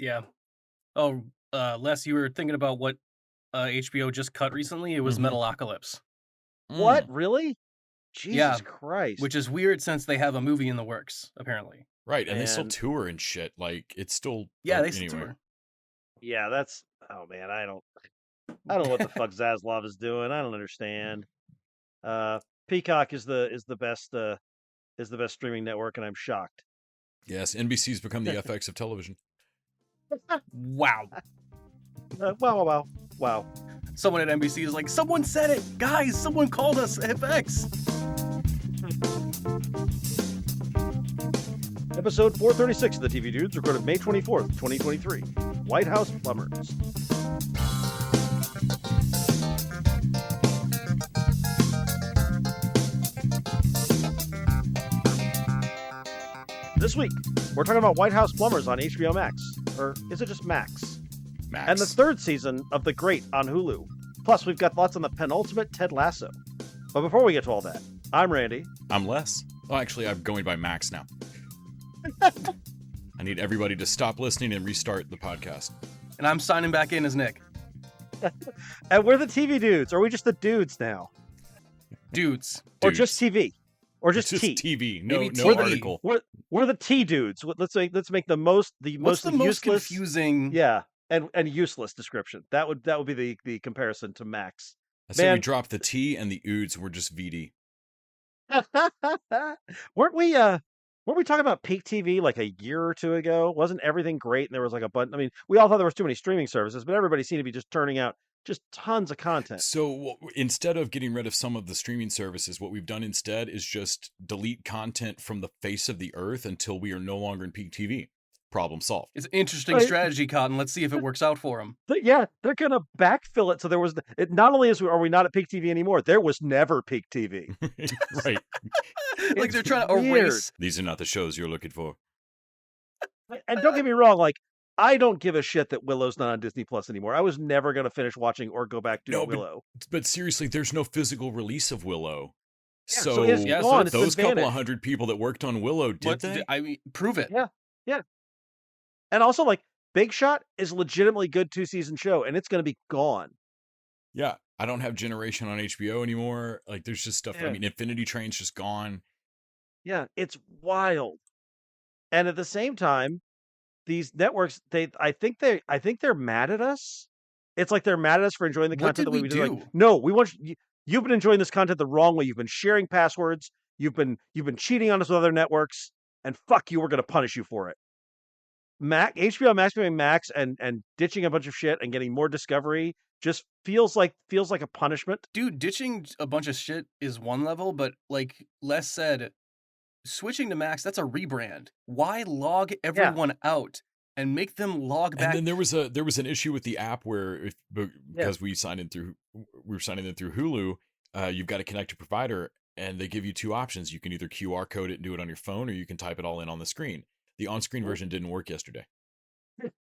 Yeah. Oh, Les, you were thinking about what HBO just cut recently? It was Mhm. Metalocalypse. What? Mm. Really? Yeah, Jesus Christ, which is weird since they have a movie in the works, apparently. Right, and they still man. tour and shit, like, it's still Yeah, they still anyway. tour. Yeah, that's oh man, I don't know what the fuck Zaslav is doing. I don't understand. Uh, Peacock is the best streaming network, and I'm shocked. Yes, NBC's become the FX of television. Wow. Wow. Someone at NBC is like, someone said it! Guys, someone called us FX! Episode 436 of the TV Dudes, recorded May 24th, 2023. White House Plumbers. This week, we're talking about White House Plumbers on HBO Max. Or is it just Max? Max. And the third season of The Great on Hulu. Plus, we've got thoughts on the penultimate Ted Lasso. But before we get to all that, I'm Randy. I'm Les. Oh, actually, I'm going by Max now. I need everybody to stop listening and restart the podcast. And I'm signing back in as Nick. And we're the TV Dudes. Or are we just the dudes now? Dudes. Or just TV? Or just It's T? TV. No, Maybe no TV. article. We're the T Dudes. Let's make the most What's the most useless, confusing? yeah, and useless description. That would be the comparison to Max. I say we Man. drop the T and the oods. We're just VD. weren't we talking about peak TV like a year or two ago? Wasn't everything great? And there was like a bunch. I mean, we all thought there was too many streaming services, but everybody seemed to be just turning out just tons of content. So instead of getting rid of some of the streaming services, what we've done instead is just delete content from the face of the earth until we are no longer in peak TV. Problem solved. It's an interesting Right. strategy, Cotton. Let's see if it works out for them. But yeah, they're gonna backfill it. So there was not only are we not at peak TV anymore, there was never peak TV. Right. Like they're trying to weird. erase. These are not the shows you're looking for. And don't get me wrong, like I don't give a shit that Willow's not on Disney Plus anymore. I was never gonna finish watching or go back to Willow. But seriously, there's no physical release of Willow. Yeah, so it's gone. It's those been couple of vanished. hundred people that worked on Willow, did they? I mean, prove it. Yeah. And also, like, Big Shot is legitimately good 2-season show, and it's going to be gone. Yeah, I don't have Generation on HBO anymore. Like, there's just stuff. Yeah. I mean, Infinity Train's just gone. Yeah, it's wild. And at the same time, these networks, I think they're mad at us. It's like they're mad at us for enjoying the What content did the way we do. do? Like, no, we want you've been enjoying this content the wrong way. You've been sharing passwords. You've been cheating on us with other networks, and fuck you, we're going to punish you for it. HBO Max becoming Max and ditching a bunch of shit and getting more discovery just feels like a punishment. Dude, ditching a bunch of shit is one level, but like Les said, switching to Max, that's a rebrand. Why log everyone out and make them log back? And then there was an issue with the app where because we were signing in through Hulu, you've got to connect to provider and they give you two options. You can either QR code it and do it on your phone, or you can type it all in on the screen. The on-screen version didn't work yesterday.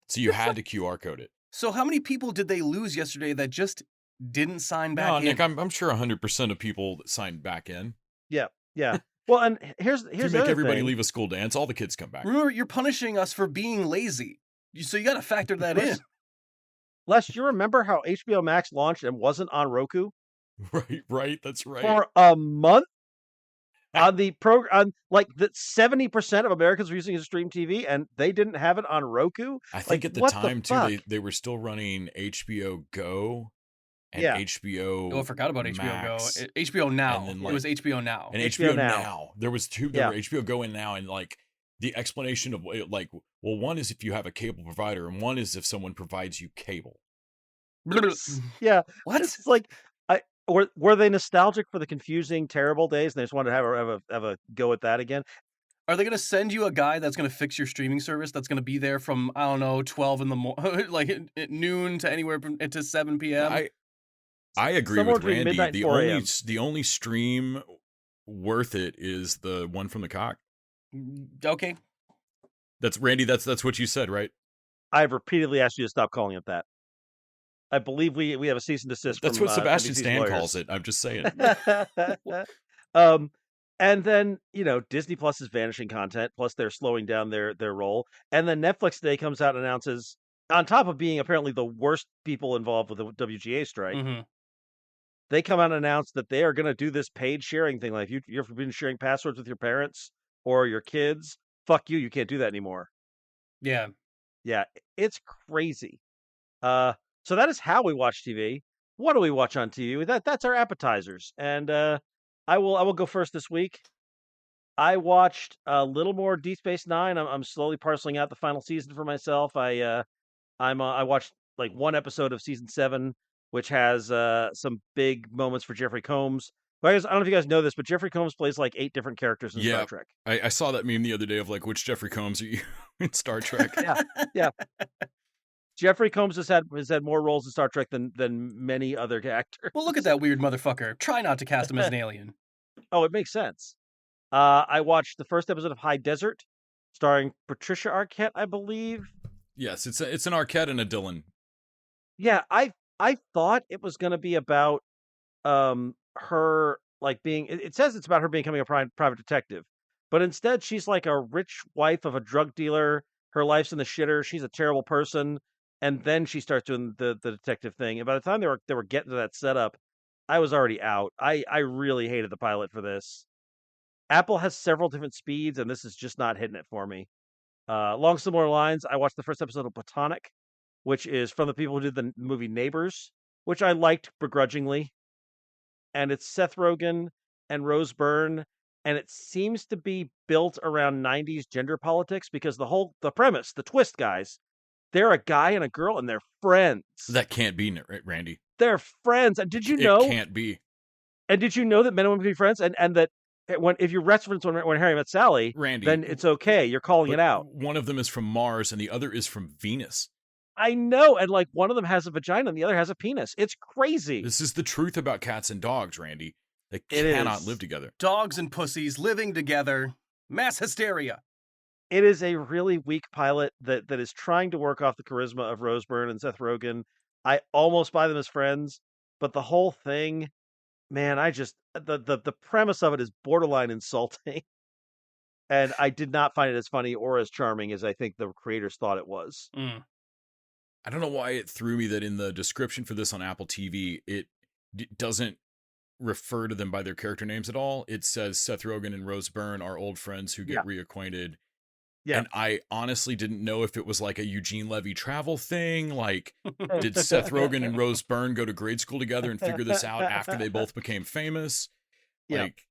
So you had to QR code it. So how many people did they lose yesterday that just didn't sign back in? Nick, I'm sure 100% of people signed back in. Yeah. Well, and here's if you the make other everybody thing. leave a school dance, all the kids come back. Remember, you're punishing us for being lazy. So you got to factor that in. Les, you remember how HBO Max launched and wasn't on Roku? Right. That's right. For a month? On the program, like that 70% of Americans were using it to stream TV, and they didn't have it on Roku. I think at the time too, they were still running HBO Go and HBO. Oh, I forgot about Max, HBO Go. HBO Now. And then, it was HBO Now. And HBO Now. There was two. There were HBO Go and Now, and like the explanation of like, well, one is if you have a cable provider, and one is if someone provides you cable. Yeah. What? It's like were they nostalgic for the confusing, terrible days, and they just wanted to have a go at that again? Are they going to send you a guy that's going to fix your streaming service that's going to be there from, I don't know, 12 in the morning, like at noon to anywhere to 7 p.m.? I agree Somewhere with Randy. midnight, The only stream worth it is the one from the cock. Okay. That's Randy. That's what you said, right? I've repeatedly asked you to stop calling it that. I believe we have a cease and desist. That's from, what Sebastian NBC's Stan lawyers. calls it. I'm just saying. And then, Disney Plus is vanishing content, plus they're slowing down their roll. And then Netflix today comes out and announces, on top of being apparently the worst people involved with the WGA strike, they come out and announce that they are going to do this paid sharing thing. Like, you've been sharing passwords with your parents or your kids, fuck you, you can't do that anymore. Yeah. Yeah, it's crazy. So that is how we watch TV. What do we watch on TV? That's our appetizers. And I will go first this week. I watched a little more Deep Space Nine. I'm slowly parceling out the final season for myself. I watched like one episode of season 7, which has some big moments for Jeffrey Combs. I don't know if you guys know this, but Jeffrey Combs plays like 8 different characters in Star Trek. I saw that meme the other day of like, which Jeffrey Combs are you in Star Trek? Yeah. Jeffrey Combs has had more roles in Star Trek than many other actors. Well, look at that weird motherfucker. Try not to cast him as an alien. Oh, it makes sense. I watched the first episode of High Desert, starring Patricia Arquette, I believe. Yes, it's an Arquette and a Dylan. Yeah, I thought it was going to be about her like being. It says it's about her becoming a private detective, but instead she's like a rich wife of a drug dealer. Her life's in the shitter. She's a terrible person, and then she starts doing the detective thing. And by the time they were getting to that setup, I was already out. I really hated the pilot for this. Apple has several different speeds, and this is just not hitting it for me. Along similar lines, I watched the first episode of Platonic, which is from the people who did the movie Neighbors, which I liked begrudgingly. And it's Seth Rogen and Rose Byrne, and it seems to be built around 90s gender politics because the premise, the twist, guys, they're a guy and a girl, and they're friends. That can't be, Randy. They're friends. And did you know? It can't be. And did you know that men and women can be friends? And that if you reference when Harry Met Sally, Randy, then it's okay. You're calling it out. One of them is from Mars and the other is from Venus. I know, and like one of them has a vagina and the other has a penis. It's crazy. This is the truth about cats and dogs, Randy. They cannot live together. Dogs and pussies living together. Mass hysteria. It is a really weak pilot that is trying to work off the charisma of Rose Byrne and Seth Rogen. I almost buy them as friends, but the whole thing, man, the premise of it is borderline insulting. And I did not find it as funny or as charming as I think the creators thought it was. I don't know why it threw me that in the description for this on Apple TV, it doesn't refer to them by their character names at all. It says Seth Rogen and Rose Byrne are old friends who get reacquainted. Yeah. And I honestly didn't know if it was like a Eugene Levy travel thing. Like, did Seth Rogen and Rose Byrne go to grade school together and figure this out after they both became famous? Like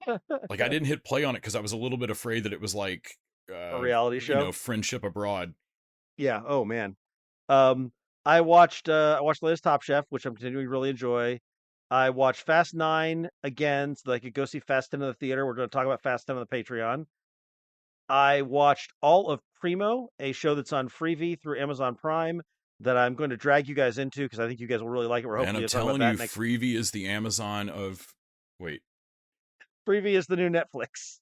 I didn't hit play on it because I was a little bit afraid that it was like a reality show, Friendship Abroad. Yeah. Oh man. I watched the latest Top Chef, which I'm continuing to really enjoy. I watched Fast 9 again, so that I could go see Fast 10 in the theater. We're going to talk about Fast 10 on the Patreon. I watched all of Primo, a show that's on Freevee through Amazon Prime that I'm going to drag you guys into because I think you guys will really like it. We're hoping I'm telling you, Freevee is the Amazon of... Wait. Freevee is the new Netflix.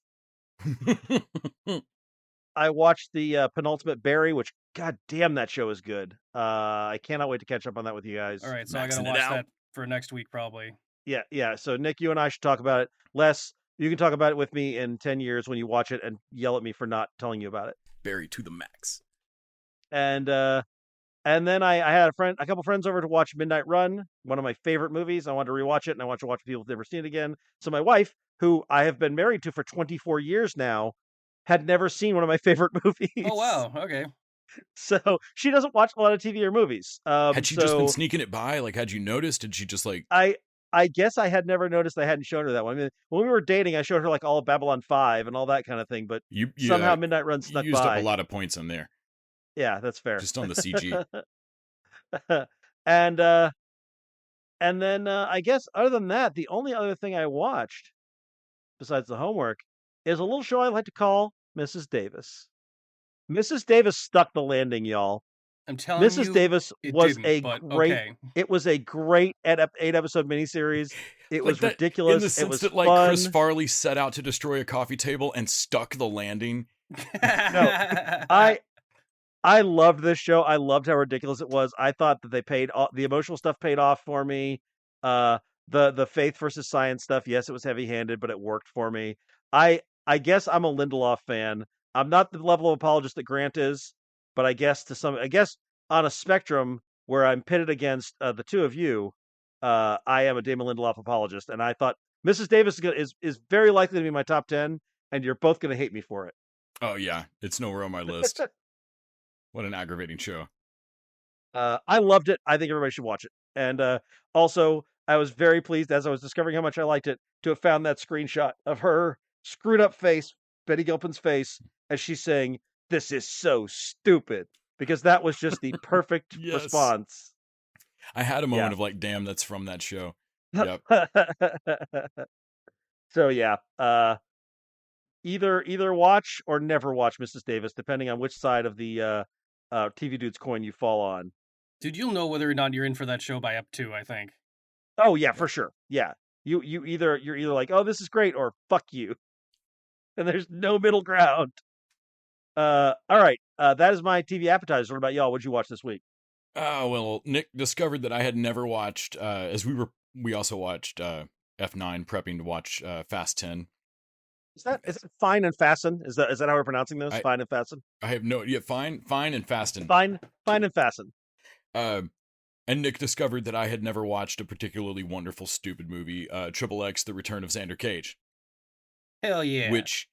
I watched the penultimate Barry, which, god damn, that show is good. I cannot wait to catch up on that with you guys. All right, so I gotta watch that for next week, probably. Yeah. So Nick, you and I should talk about it. Les, you can talk about it with me in 10 years when you watch it and yell at me for not telling you about it. Barry to the max. And then I had a couple friends over to watch Midnight Run, one of my favorite movies. I wanted to rewatch it, and I want to watch people who've never seen it again. So my wife, who I have been married to for 24 years now, had never seen one of my favorite movies. Oh, wow. Okay. So she doesn't watch a lot of TV or movies. Had she just been sneaking it by? Like, had you noticed? Did she just like... I guess I had never noticed I hadn't shown her that one. I mean, when we were dating, I showed her like all of Babylon 5 and all that kind of thing, but somehow Midnight Run snuck by. You used up a lot of points on there. Yeah, that's fair. Just on the CG. And then I guess other than that, the only other thing I watched besides the homework is a little show I like to call Mrs. Davis. Mrs. Davis stuck the landing, y'all. I'm telling you, Mrs. Davis was It was a great 8-episode miniseries. It was ridiculous. In the sense that like fun. Chris Farley set out to destroy a coffee table and stuck the landing. No, I loved this show. I loved how ridiculous it was. I thought that the emotional stuff paid off for me. the faith versus science stuff. Yes, it was heavy-handed, but it worked for me. I guess I'm a Lindelof fan. I'm not the level of apologist that Grant is, but I guess on a spectrum where I'm pitted against the two of you, I am a Damon Lindelof apologist, and I thought Mrs. Davis is very likely to be my top 10, and you're both going to hate me for it. Oh yeah, it's nowhere on my list. What an aggravating show. I loved it. I think everybody should watch it. And also, I was very pleased as I was discovering how much I liked it to have found that screenshot of her screwed up face, Betty Gilpin's face, as she's saying, "This is so stupid," because that was just the perfect Yes. response. I had a moment Yeah. of like, damn, that's from that show. Yep. So yeah, either watch or never watch Mrs. Davis, depending on which side of the TV Dude's coin you fall on. Dude, you'll know whether or not you're in for that show by up 2, I think. Oh yeah, for sure. Yeah. You're either like, "Oh, this is great," or "Fuck you." And there's no middle ground. All right. That is my TV appetizer. What about y'all? What'd you watch this week? Oh, well, Nick discovered that I had never watched, as we also watched F9 prepping to watch Fast 10. Is it Fine and Fasten? Is that how we're pronouncing this? Fine and Fasten? I have no, yeah, Fine and Fasten. Fine and Fasten. And Nick discovered that I had never watched a particularly wonderful, stupid movie, Triple X, The Return of Xander Cage. Hell yeah. Which,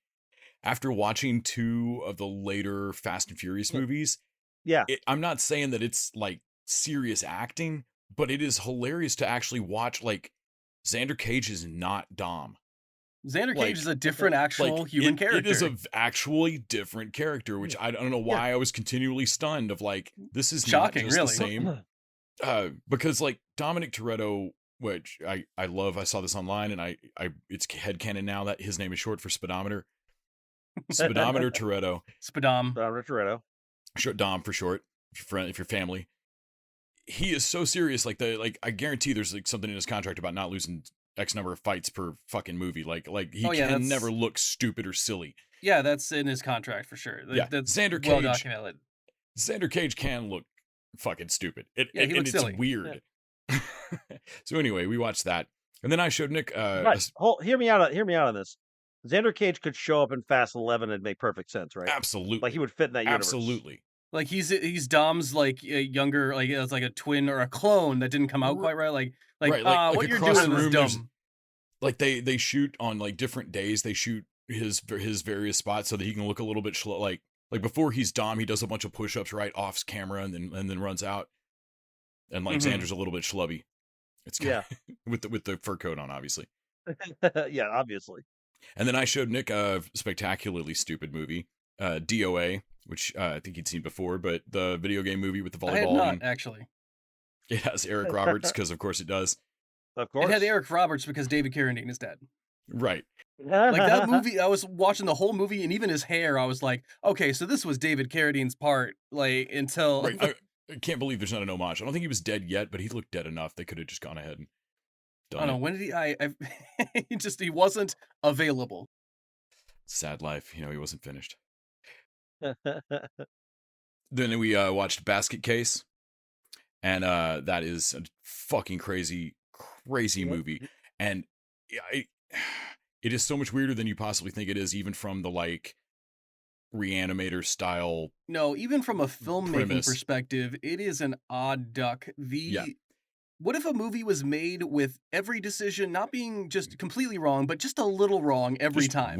after watching 2 of the later Fast and Furious movies, yeah, I'm not saying that it's like serious acting, but it is hilarious to actually watch. Like, Xander Cage is not Dom. Xander Cage is a different actual human character. It is an actually different character, which I don't know why I was continually stunned of like, this is shocking, not just really. the same. Because like Dominic Toretto, which I love, I saw this online and it's headcanon now that his name is short for Speedometer. Speedometer Toretto. Speedometer Toretto. Short Dom for short, if you're family. He is so serious, like I guarantee there's like something in his contract about not losing X number of fights per fucking movie. Like he can never look stupid or silly. Yeah, that's in his contract for sure. Yeah, that's Xander Cage. Well documented. Xander Cage can look fucking stupid. He looks silly. It's weird. Yeah. So anyway, we watched that, and then I showed Nick. Hear me out on this. Xander Cage could show up in Fast 11 and make perfect sense, right? Absolutely. Like he would fit in that universe. Absolutely. Like he's Dom's like a younger, like it's like a twin or a clone that didn't come out quite right. Like what you're doing is dumb. Like they shoot on like different days. They shoot his various spots so that he can look a little bit like before he's Dom, he does a bunch of push-ups right off camera and then runs out. And like Xander's a little bit schlubby. It's with the fur coat on, obviously. Yeah, obviously. And then I showed Nick a spectacularly stupid movie, DOA, which I think he'd seen before, but the video game movie with the volleyball. I had not, actually. It has Eric Roberts, because of course it does. Of course. It had Eric Roberts because David Carradine is dead. Right. Like that movie, I was watching the whole movie, and even his hair, I was like, okay, so this was David Carradine's part, like, until... Right. I can't believe there's not an homage. I don't think he was dead yet, but he looked dead enough. They could have just gone ahead and done I don't know, when did he wasn't available. Sad life. You know, he wasn't finished. Then we watched Basket Case, and that is a fucking crazy movie. And it is so much weirder than you possibly think it is, even from the like Reanimator style. No, even from a filmmaking premise. Perspective, it is an odd duck. What if a movie was made with every decision not being just completely wrong, but just a little wrong every time?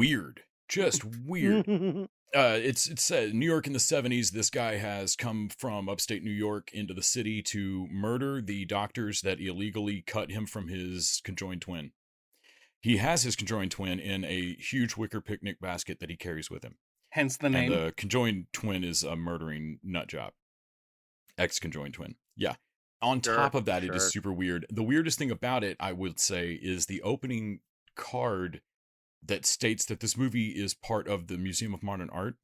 Just weird. It's said New York in the 70s. This guy has come from upstate New York into the city to murder the doctors that illegally cut him from his conjoined twin. He has his conjoined twin in a huge wicker picnic basket that he carries with him. Hence the name. And the conjoined twin is a murdering nut job. Ex-conjoined twin. Yeah. On top of that, it is super weird. The weirdest thing about it, I would say, is the opening card that states that this movie is part of the Museum of Modern Art.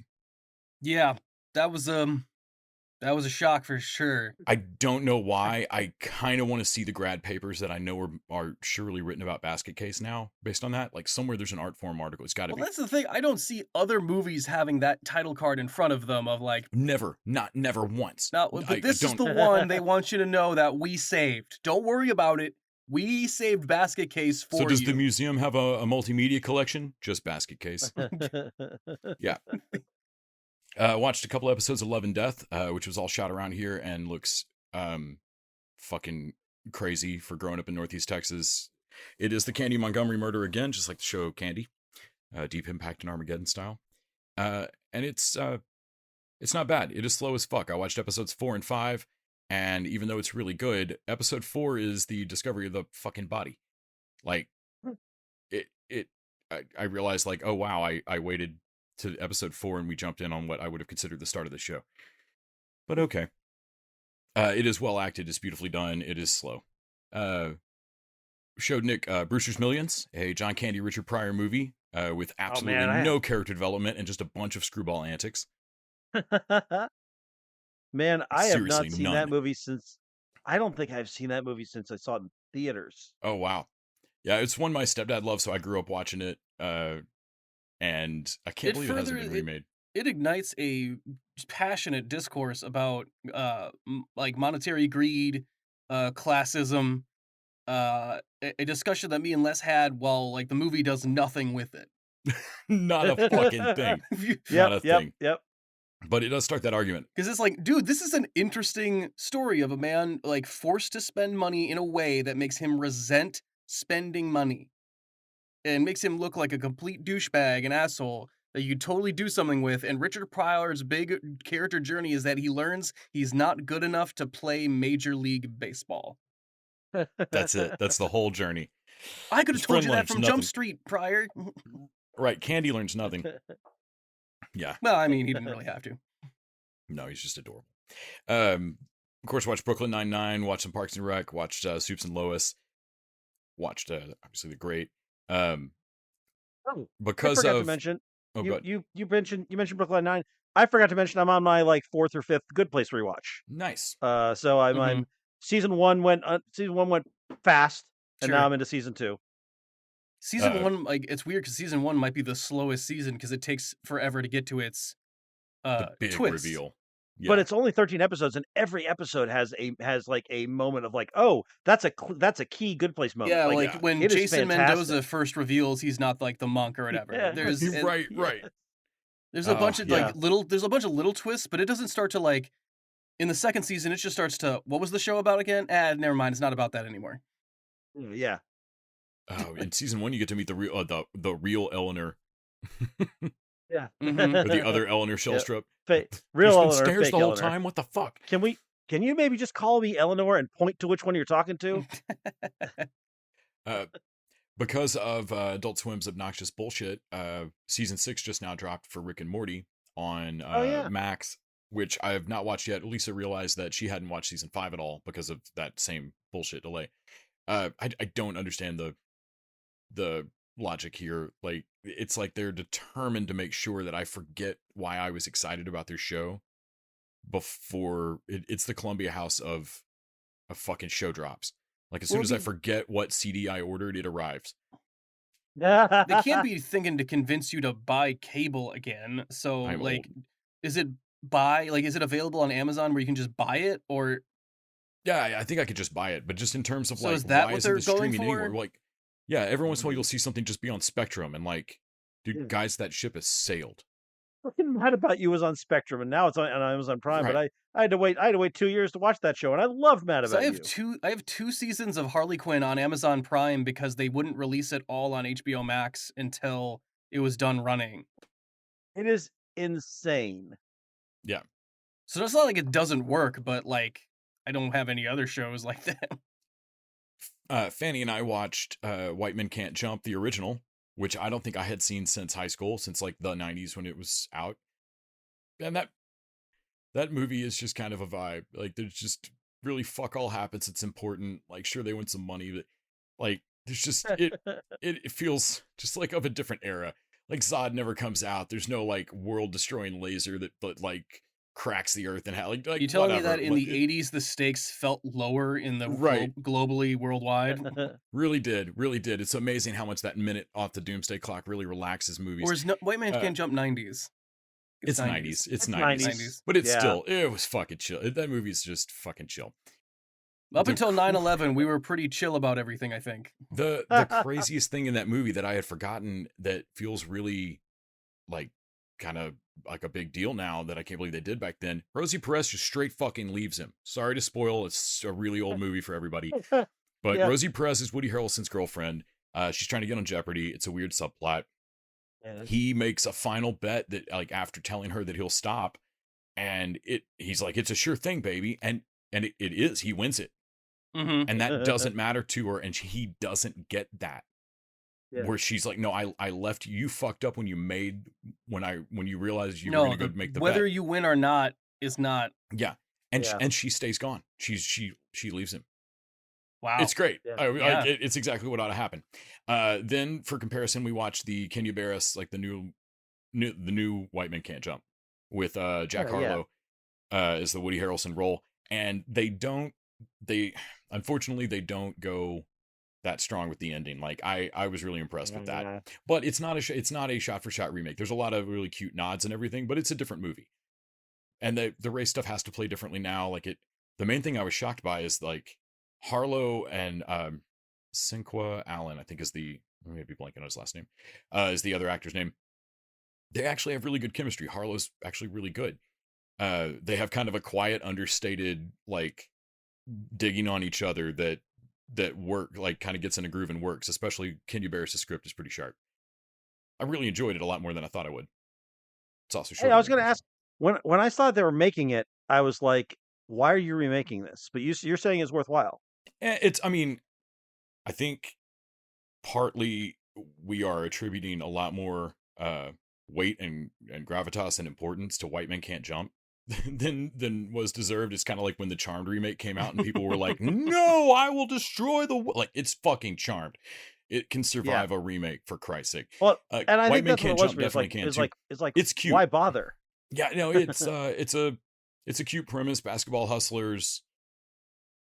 Yeah, that was a shock for sure. I don't know why. I kind of want to see the grad papers that I know are surely written about Basket Case now, based on that. Like somewhere there's an art forum article. It's got to be. Well, that's the thing. I don't see other movies having that title card in front of them of like... Never once. No, but this is the one they want you to know that we saved. Don't worry about it. We saved basket case for So does you. the museum have a multimedia collection? Just basket case. Yeah. Watched a couple episodes of Love and Death, which was all shot around here and looks fucking crazy for growing up in Northeast Texas. It is the Candy Montgomery murder again, just like the show Candy, Deep Impact and Armageddon style. And it's not bad. It is slow as fuck. I watched episodes 4 and 5, and even though it's really good, episode 4 is the discovery of the fucking body. Like, I realized, like, oh wow, I waited to episode 4 and we jumped in on what I would have considered the start of the show. But okay. It is well acted, it's beautifully done, it is slow. Showed Nick Brewster's Millions, a John Candy Richard Pryor movie with absolutely no character development and just a bunch of screwball antics. Man, I have not Seriously, seen none. that movie since. I don't think I've seen that movie since I saw it in theaters. Oh wow, yeah, it's one my stepdad loved, so I grew up watching it, and I can't believe it hasn't been remade. It ignites a passionate discourse about like monetary greed, classism, a discussion that me and Les had while like the movie does nothing with it. Not a fucking thing. Not a thing. Yep. But it does start that argument. Because it's like, dude, this is an interesting story of a man like forced to spend money in a way that makes him resent spending money and makes him look like a complete douchebag and asshole that you totally do something with. And Richard Pryor's big character journey is that he learns he's not good enough to play Major League Baseball. That's it. That's the whole journey. I could have told you that from Jump Street, Pryor. Right. Candy learns nothing. Yeah. Well, I mean, he didn't really have to. No, he's just adorable. Of course, watched Brooklyn Nine-Nine, watched some Parks and Rec, watched Soups and Lois, watched obviously The Great. Because I forgot of to mention, you mentioned Brooklyn Nine. I forgot to mention I'm on my like 4th or 5th Good Place rewatch. Nice. So I'm season one went fast, and Sure. now I'm into season 2. Season 1, like it's weird because season 1 might be the slowest season because it takes forever to get to its the big twist. reveal. Yeah. But it's only 13 episodes, and every episode has like a moment of like, oh, that's a key Good Place moment. Yeah, like when Jason Mendoza first reveals he's not like the monk or whatever. Yeah. There's right. There's a bunch of like little twists, but it doesn't start to like in the second season. It just starts to what was the show about again? Never mind. It's not about that anymore. Yeah. Oh, in season 1, you get to meet the real Eleanor. Yeah. Or the other Eleanor Shellstrop. Real Eleanor stairs the whole time. What the fuck? Can you maybe just call me Eleanor and point to which one you're talking to? Because of Adult Swim's obnoxious bullshit, season 6 just now dropped for Rick and Morty on Max, which I have not watched yet. Lisa realized that she hadn't watched season 5 at all because of that same bullshit delay. I don't understand the logic here. Like, it's like they're determined to make sure that I forget why I was excited about their show before it's the Columbia House of fucking show drops. Like, as soon as I forget what CD I ordered, it arrives. They can't be thinking to convince you to buy cable again. So like, is it available on Amazon where you can just buy it, or? Yeah, I think I could just buy it, but just in terms of so like, is that why what isn't they're it going streaming for? anymore? Like, yeah, every once in a while you'll see something just be on Spectrum, and like, dude, guys, that ship has sailed. Fucking Mad About You was on Spectrum, and now it's on Amazon Prime. Right. But I had to wait 2 years to watch that show, and I loved Mad About You. I have 2 seasons of Harley Quinn on Amazon Prime because they wouldn't release it all on HBO Max until it was done running. It is insane. Yeah. So it's not like it doesn't work, but like I don't have any other shows like that. Fanny and I watched White Men Can't Jump, the original, which I don't think I had seen since high school, since like the 90s when it was out. And that movie is just kind of a vibe. Like, there's just really fuck all happens. It's important. Like, sure, they win some money, but like, there's just it feels just like of a different era. Like, Zod never comes out. There's no like world destroying laser that like cracks the earth and like you telling me that in the 80s the stakes felt lower in the globally worldwide? Really did. It's amazing how much that minute off the doomsday clock really relaxes movies. Or is White Man Can't Jump 90s? It's 90s. It's 90s. But it's still, it was fucking chill. That movie is just fucking chill. Up The until cr- 9/11, we were pretty chill about everything, I think. the craziest thing in that movie that I had forgotten that feels really like kind of like a big deal now that I can't believe they did back then. Rosie Perez just straight fucking leaves him. Sorry to spoil, it's a really old movie for everybody. But Yeah. Rosie Perez is Woody Harrelson's girlfriend. She's trying to get on Jeopardy. It's a weird subplot. Yeah. He makes a final bet that, like, after telling her that he'll stop, and he's like, it's a sure thing, baby, and it is. He wins it, Mm-hmm. and that doesn't matter to her, and he doesn't get that. Yeah. Where she's like, no, I left you. You fucked up when you realized you were No, gonna go make the whether bet. you win or not is not. Yeah, and Yeah. and she stays gone. She leaves him. Wow. It's great. Yeah. Yeah. It's exactly what ought to happen. Then for comparison, we watched the Can You Bear Us, like the new White Men Can't Jump with Jack Oh, yeah. Harlow as the Woody Harrelson role, and they unfortunately don't go that strong with the ending. Like I was really impressed with that, but it's not a shot for shot remake. There's a lot of really cute nods and everything, but it's a different movie, and the race stuff has to play differently now. Like the main thing I was shocked by is like Harlow and Cinqua Allen, I think is the, maybe blanking on his last name, is the other actor's name. They actually have really good chemistry. Harlow's actually really good. They have kind of a quiet, understated, like digging on each other that work, like kind of gets in a groove and works. Especially Kenya Barris' script is pretty sharp. I really enjoyed it a lot more than I thought I would. It's also short. Hey, I was going to ask when I saw they were making it, I was like, why are you remaking this? But you're saying it's worthwhile. I mean, I think partly we are attributing a lot more weight and gravitas and importance to White Men Can't Jump than was deserved. It's kind of like when the Charmed remake came out and people were like, no, I will destroy like, it's fucking Charmed. It can survive a remake, for Christ's sake. Well, and I White think Men that's Can't what it was Jump for me. definitely can too. It's like It's cute. Why bother? Yeah, no, it's a cute premise. Basketball hustlers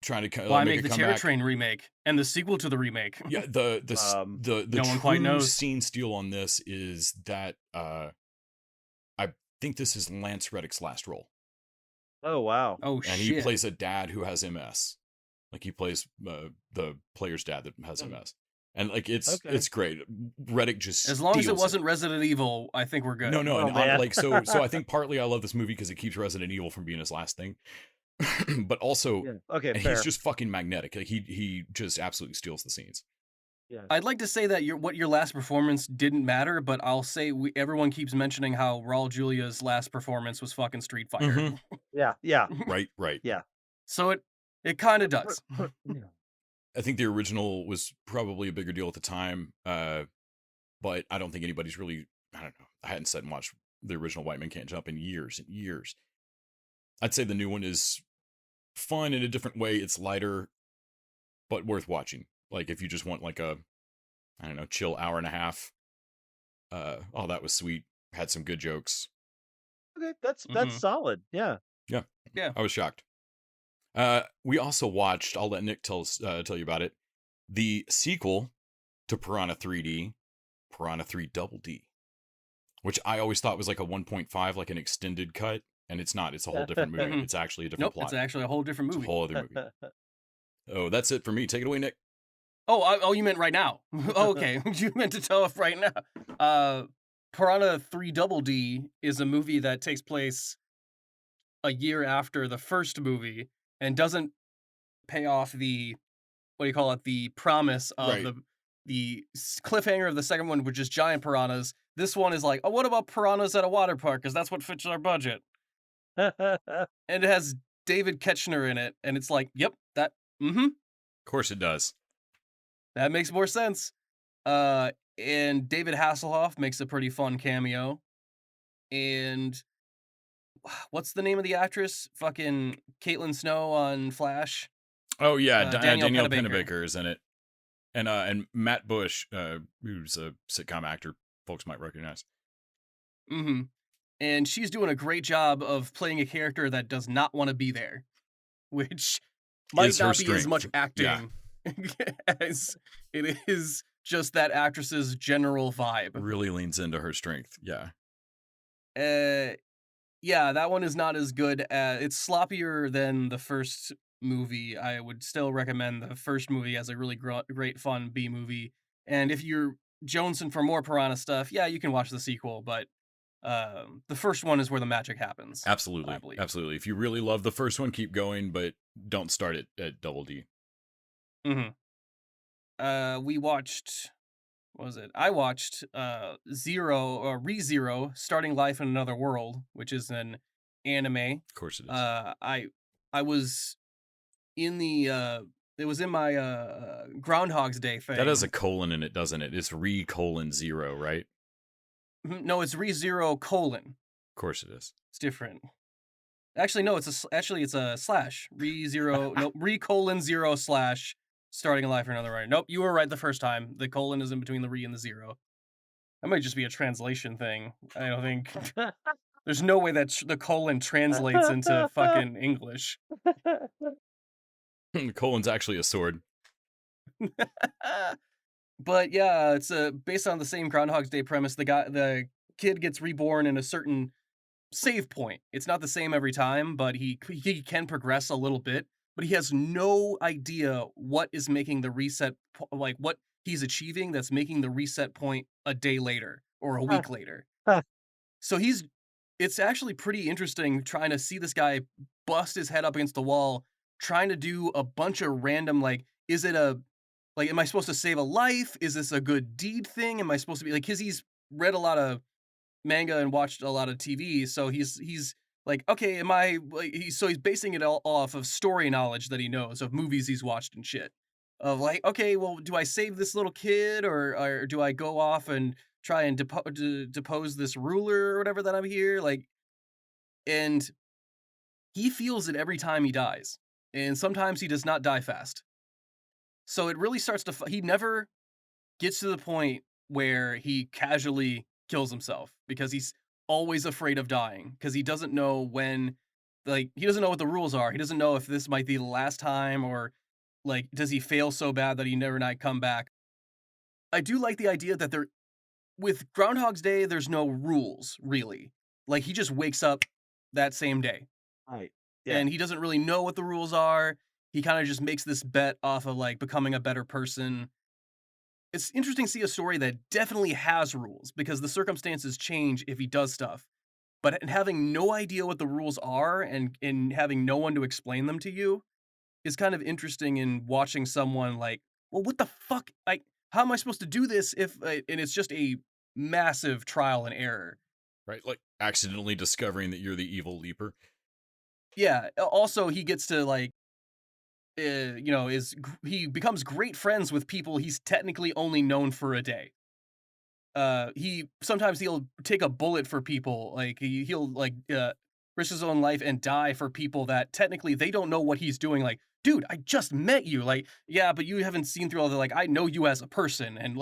trying to Why make make a the Terror comeback. Train remake and the sequel to the remake? Yeah, the no one quite true knows. scene steal on this is that I think this is Lance Reddick's last role. Oh wow! Oh and shit! he plays a dad who has MS. Like he plays the player's dad that has MS, and like it's great. Reddick just as long as it steals wasn't Resident Evil, I think we're good. No, Oh, and man. like so I think partly I love this movie because it keeps Resident Evil from being his last thing, but also Okay, and fair. he's just fucking magnetic. Like he just absolutely steals the scenes. Yeah. I'd like to say that your last performance didn't matter, but I'll say everyone keeps mentioning how Raul Julia's last performance was fucking Street Fighter. Mhm. Yeah. Right. Yeah. So it kind of does. I think the original was probably a bigger deal at the time, but I don't think anybody's really, I don't know. I hadn't sat and watched the original White Men Can't Jump in years and years. I'd say the new one is fun in a different way. It's lighter, but worth watching. Like if you just want like a, I don't know, chill hour and a half. Oh, that was sweet. Had some good jokes. Okay, that's solid. Yeah. Yeah. I was shocked. We also watched, I'll let Nick tell you about it, the sequel to Piranha 3D, Piranha 3 Double D, which I always thought was like a 1.5, like an extended cut, and it's not. It's a whole different movie. It's actually a different plot. It's actually a whole different movie. It's a whole other movie. Oh, that's it for me. Take it away, Nick. Oh, you meant right now. Oh, okay. You meant to tell us right now. Piranha 3 Double D is a movie that takes place a year after the first movie and doesn't pay off the, the promise of Right. the cliffhanger of the second one, which is giant piranhas. This one is like, oh, what about piranhas at a water park? Because that's what fits our budget. And it has David Ketchner in it, and it's like, yep, that, Of course it does. That makes more sense. And David Hasselhoff makes a pretty fun cameo. And what's the name of the actress? Fucking Caitlin Snow on Flash. Oh yeah, Danielle Pennebaker. Pennebaker is in it, and Matt Bush, who's a sitcom actor, folks might recognize. And she's doing a great job of playing a character that does not want to be there, which might not be as much acting as it is just that actress's general vibe. Really leans into her strength. Yeah. Yeah, that one is not as good. It's sloppier than the first movie. I would still recommend the first movie as a really great fun B movie. And if you're jonesing for more piranha stuff, yeah, you can watch the sequel, but the first one is where the magic happens, I Absolutely. believe. Absolutely. If you really love the first one, keep going, but don't start it at Double D. Mhm. We watched what was it? I watched Zero or ReZero Starting Life in Another World, which is an anime. Of course it is. I was in the it was in my Groundhog's Day That has a thing. colon in it, doesn't it? It's re:0, right? No, it's ReZero colon. Of course it is. It's different. Actually, no, it's a slash. ReZero, no, re:0 slash starting a life for another right. Nope, you were right the first time. The colon is in between the re and the zero. That might just be a translation thing. I don't think there's no way that the colon translates into fucking English. The colon's actually a sword. But yeah, it's based on the same Groundhog's Day premise. The kid gets reborn in a certain save point. It's not the same every time, but he can progress a little bit, but he has no idea what is making the like what he's achieving that's making the reset point a day later or a week later. So it's actually pretty interesting trying to see this guy bust his head up against the wall, trying to do a bunch of random is it a like am I supposed to save a life? Is this a good deed thing? Am I supposed to be like cuz he's read a lot of manga and watched a lot of TV, so he's like, okay, am I like he's basing it all off of story knowledge that he knows of movies he's watched and shit. Of like, okay, well, do I save this little kid or do I go off and try and depose this ruler or whatever that I'm here? Like, and he feels it every time he dies, and sometimes he does not die fast. So it really starts to. He never gets to the point where he casually kills himself because he's always afraid of dying because he doesn't know when he doesn't know what the rules are. He doesn't know if this might be the last time or like does he fail so bad that he never might come back. I do like the idea that there with Groundhog's Day there's no rules really. Like he just wakes up that same day Right. Yeah. and he doesn't really know what the rules are. He kind of just makes this bet off of like becoming a better person. It's interesting to see a story that definitely has rules because the circumstances change if he does stuff. But having no idea what the rules are and having no one to explain them to you is kind of interesting in watching someone like, well, what the fuck? Like, how am I supposed to do this if? And it's just a massive trial and error. Right? Like accidentally discovering that you're the evil leaper. Yeah. Also, he gets to like he becomes great friends with people he's technically only known for a day. He'll take a bullet for people, like he'll risk his own life and die for people that technically they don't know what he's doing. Like, dude, I just met you. Like, yeah, but you haven't seen through all the I know you as a person and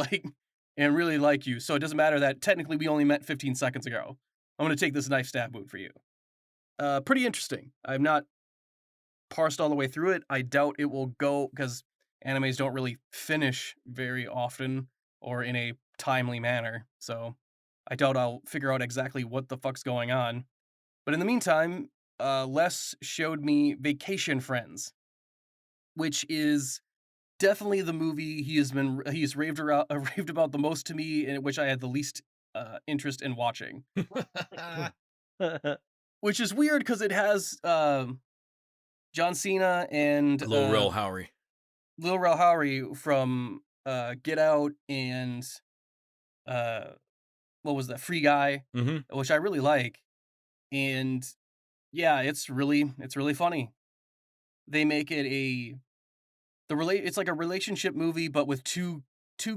and really like you. So it doesn't matter that technically we only met 15 seconds ago. I'm gonna take this knife stab wound for you. Pretty interesting. I'm not parsed all the way through it. I doubt it will go because animes don't really finish very often or in a timely manner. So I doubt I'll figure out exactly what the fuck's going on. But in the meantime, Les showed me Vacation Friends, which is definitely the movie he's raved about the most to me, and which I had the least interest in watching. Which is weird because it has John Cena and Lil Rel Howery. Lil Rel Howery from Get Out and what was that Free Guy, which I really like, and yeah, it's really funny. They make it it's like a relationship movie, but with two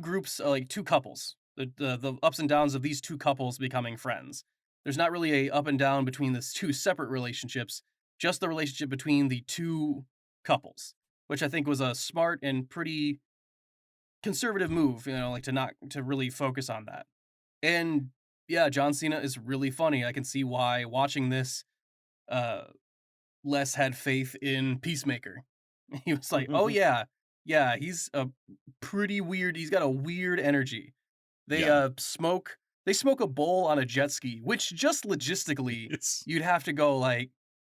groups, like two couples. The ups and downs of these two couples becoming friends. There's not really a up and down between these two separate relationships, just the relationship between the two couples, which I think was a smart and pretty conservative move, like to really focus on that. And yeah, John Cena is really funny. I can see why watching this, uh, Les had faith in Peacemaker. He was like, "Oh yeah, yeah, he's a pretty weird. He's got a weird energy." They Yeah. They smoke a bowl on a jet ski, which just logistically It's you'd have to go like,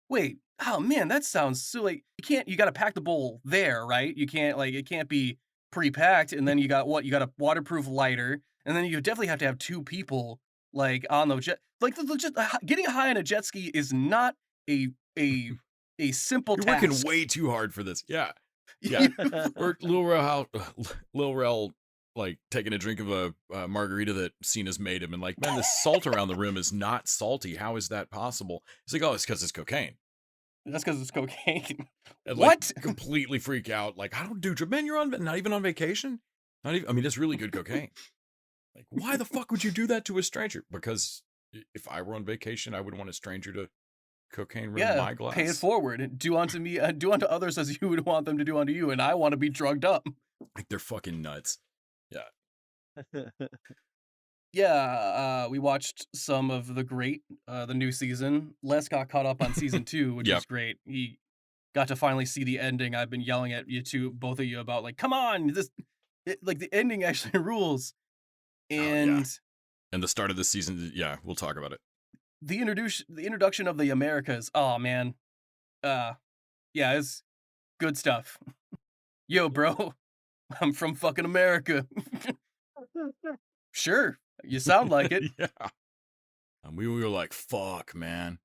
wait, Oh man, that sounds so like you gotta pack the bowl there, right? You can't like it can't be pre-packed, and then you got what? You got a waterproof lighter, and then you definitely have to have 2 people like on the jet. Like getting high on a jet ski is not a a a simple You're working task. way too hard for this. Yeah. Yeah. Or Lil Rel, like taking a drink of a margarita that Cena's made him, and like, man, the salt around the rim is not salty. How is that possible? He's like, oh, it's because it's cocaine. That's because it's cocaine. And like What? completely freak out. Like, I don't do, man, you're on, not even on vacation. Not even, I mean, it's really good cocaine. Like, why the fuck would you do that to a stranger? Because if I were on vacation, I would want a stranger to cocaine ruin Yeah, my glass. pay it forward. Do unto me, do unto others as you would want them to do unto you, and I want to be drugged up. Like, they're fucking nuts. Yeah. Yeah, we watched some of the new season. Les got caught up on season 2, which Yep. was great. He got to finally see the ending. I've been yelling at you two, both of you, about like, come on, like the ending actually rules. Oh, yeah. And And the start of the season, yeah, we'll talk about it. the introduction of the Americas. Oh man, yeah, it's good stuff. Yo, bro, I'm from fucking America. Sure, you sound like it. Yeah. And we were like, fuck, man.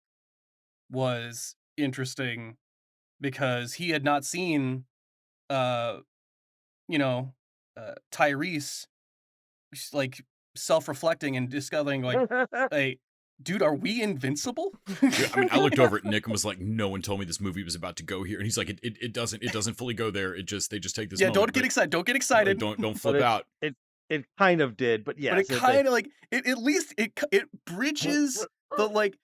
Was interesting because he had not seen, uh, you know, Tyrese like self-reflecting and discovering like, hey, dude, are we invincible? Yeah, I mean, I looked over at Nick and was like, no one told me this movie was about to go here. And he's like, it doesn't fully go there. They just take this. Yeah, moment, don't get excited. Don't get like, excited. don't flip out. It kind of did, but yeah. But it kind of like it at least it bridges the like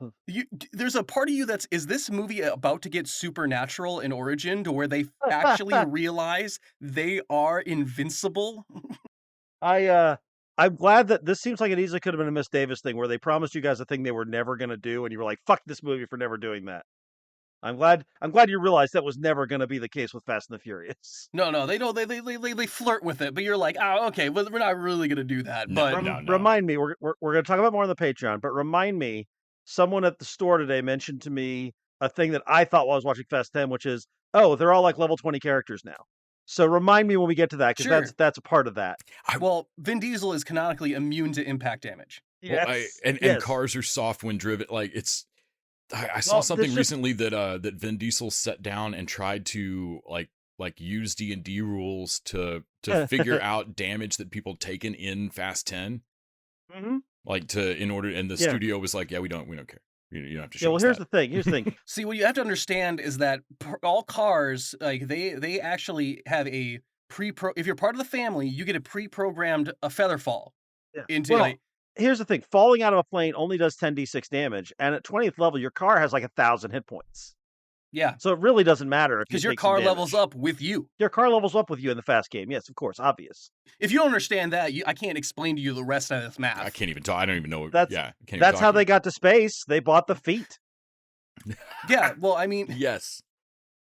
there's a part of you is this movie about to get supernatural in origin to where they actually realize they are invincible? I'm glad that this seems like it easily could have been a Miss Davis thing where they promised you guys a thing they were never going to do, and you were like, "Fuck this movie for never doing that." I'm glad you realized that was never going to be the case with Fast and the Furious. No, they don't. They flirt with it, but you're like, oh, okay, well, we're not really gonna do that. But No. Remind me, we're going to talk about more on the Patreon, but remind me, someone at the store today mentioned to me a thing that I thought while I was watching Fast 10, which is, oh, they're all like level 20 characters now. So remind me when we get to that, because Sure. that's a part of that. Well, Vin Diesel is canonically immune to impact damage. Yes. And cars are soft when driven. Like I saw something recently that Vin Diesel sat down and tried to like use D&D rules to figure out damage that people taken in Fast 10. Mm-hmm. Like and the studio was like, yeah, we don't care. You don't have to show Yeah, well, us here's that. the thing. Here's the thing. See, what you have to understand is that all cars, like they actually have a if you're part of the family, you get a pre-programmed feather fall into like. Here's the thing. Falling out of a plane only does 10d6 damage, and at 20th level, your car has like 1,000 hit points. Yeah. So it really doesn't matter because your car levels up with you. Your car levels up with you in the Fast game. Yes, of course, obvious. If you don't understand that, I can't explain to you the rest of this math. I can't even talk. I don't even know. That's how they got to space. They bought the feet. Yeah, well, I mean, yes.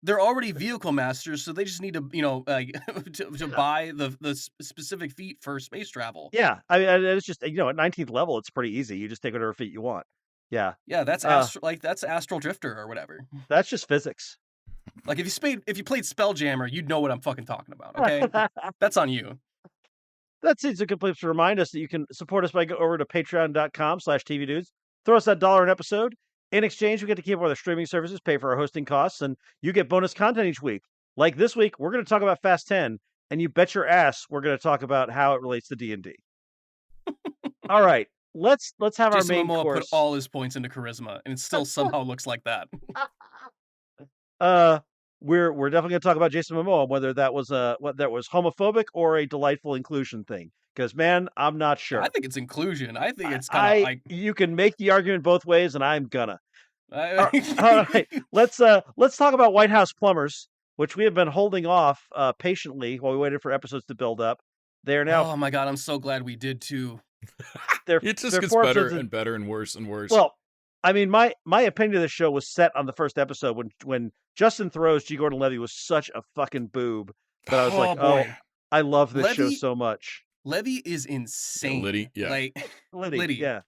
They're already vehicle masters, so they just need to, to buy the specific feet for space travel. Yeah, I mean, it's just at 19th level, it's pretty easy. You just take whatever feet you want. Yeah, yeah, that's that's Astral Drifter or whatever. That's just physics. Like if you played Spelljammer, you'd know what I'm fucking talking about. Okay, that's on you. That's a good place to remind us that you can support us by going over to patreon.com/tvdudes. Throw us that $1 an episode. In exchange, we get to keep our streaming services, pay for our hosting costs, and you get bonus content each week. Like this week, we're going to talk about Fast 10, and you bet your ass we're going to talk about how it relates to D&D. All right, let's have Jason our main Momoa course. Put all his points into charisma, and it still somehow looks like that. We're definitely going to talk about Jason Momoa, whether that was homophobic or a delightful inclusion thing. Because man, I'm not sure. I think it's inclusion. I think it's kind of like you can make the argument both ways, and I'm gonna. All right, let's talk about White House Plumbers, which we have been holding off patiently while we waited for episodes to build up. They are now. Oh my god, I'm so glad we did too. It just gets better and better and worse and worse. Well, I mean, my opinion of the show was set on the first episode when Justin Thoreau's G. Gordon Levy was such a fucking boob that I was like, boy. oh, I love this show so much. Levy is insane. Liddy, yeah. Like Liddy, yeah.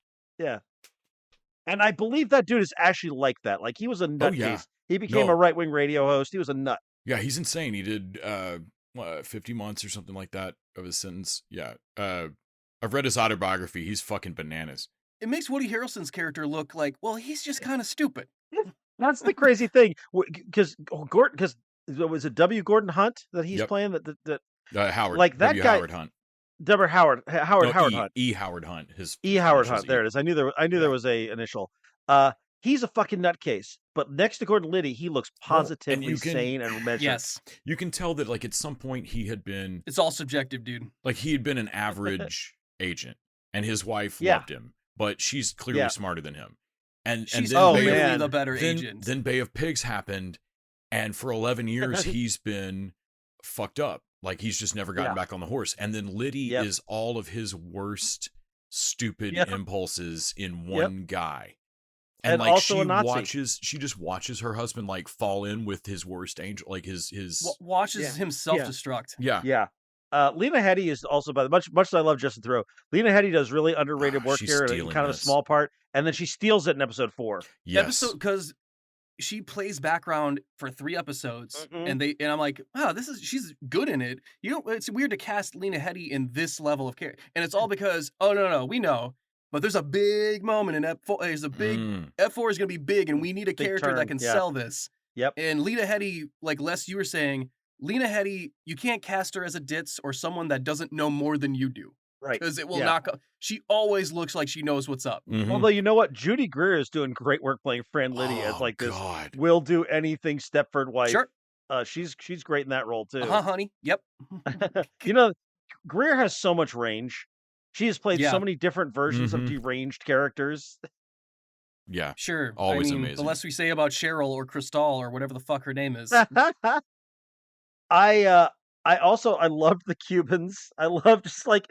And I believe that dude is actually like that. Like he was a nutcase. He became a No. right-wing radio host. He was a nut. Yeah, he's insane. He did 50 months or something like that of his sentence. Yeah. I've read his autobiography. He's fucking bananas. It makes Woody Harrelson's character look like, well, he's just kind of stupid. That's the crazy thing, because was it W. Gordon Hunt that he's Yep. playing? That Howard, like that W. guy, Howard Hunt. Howard No, Hunt. E. Howard Hunt. His Howard initials Hunt. There it is. I knew there was a initial. He's a fucking nutcase. But next to Gordon Liddy, he looks positively sane and measured. Yes. You can tell that, like, at some point he had been. It's all subjective, dude. Like, he had been an average agent, and his wife Yeah. loved him, but she's clearly smarter than him. And She's then clearly the better agent. Then Bay of Pigs happened, and for 11 years he's been fucked up. Like, he's just never gotten back on the horse. And then Liddy is all of his worst stupid impulses in one guy. And like, also a Nazi. she just watches her husband like fall in with his worst angel, like his watches him self-destruct. Yeah. Lena Headey is also, by the much as I love Justin Theroux, Lena Headey does really underrated work here in kind of a small part, and then she steals it in episode 4. Yes. Because she plays background for 3 episodes, and I'm like, wow, she's good in it. It's weird to cast Lena Headey in this level of character, and it's all because no, we know, but there's a big moment in F4. There's a big F4 is going to be big, and we need a character that can sell this. Yep. And Lena Headey, like Les, you were saying, Lena Headey, you can't cast her as a ditz or someone that doesn't know more than you do. Right. Because it will knock up. She always looks like she knows what's up. Although, you know what? Judy Greer is doing great work playing Fran Liddy as like this will do anything Stepford wife. Sure. She's great in that role too. Honey. Yep. Greer has so much range. She has played so many different versions of deranged characters. Yeah. Sure. Always amazing. The less we say about Cheryl or Cristal or whatever the fuck her name is. I loved the Cubans. I loved just like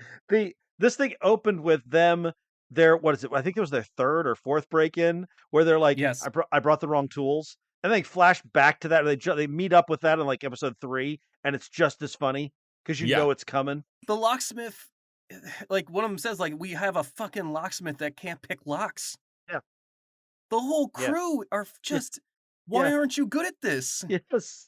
this thing opened with them. What is it? I think it was their 3rd or 4th break-in where they're like, yes, I brought the wrong tools. And they flash back to that. They meet up with that in like episode 3, and it's just as funny because you know it's coming. The locksmith, like one of them says, like, we have a fucking locksmith that can't pick locks. Yeah. The whole crew are just, why aren't you good at this? Yes.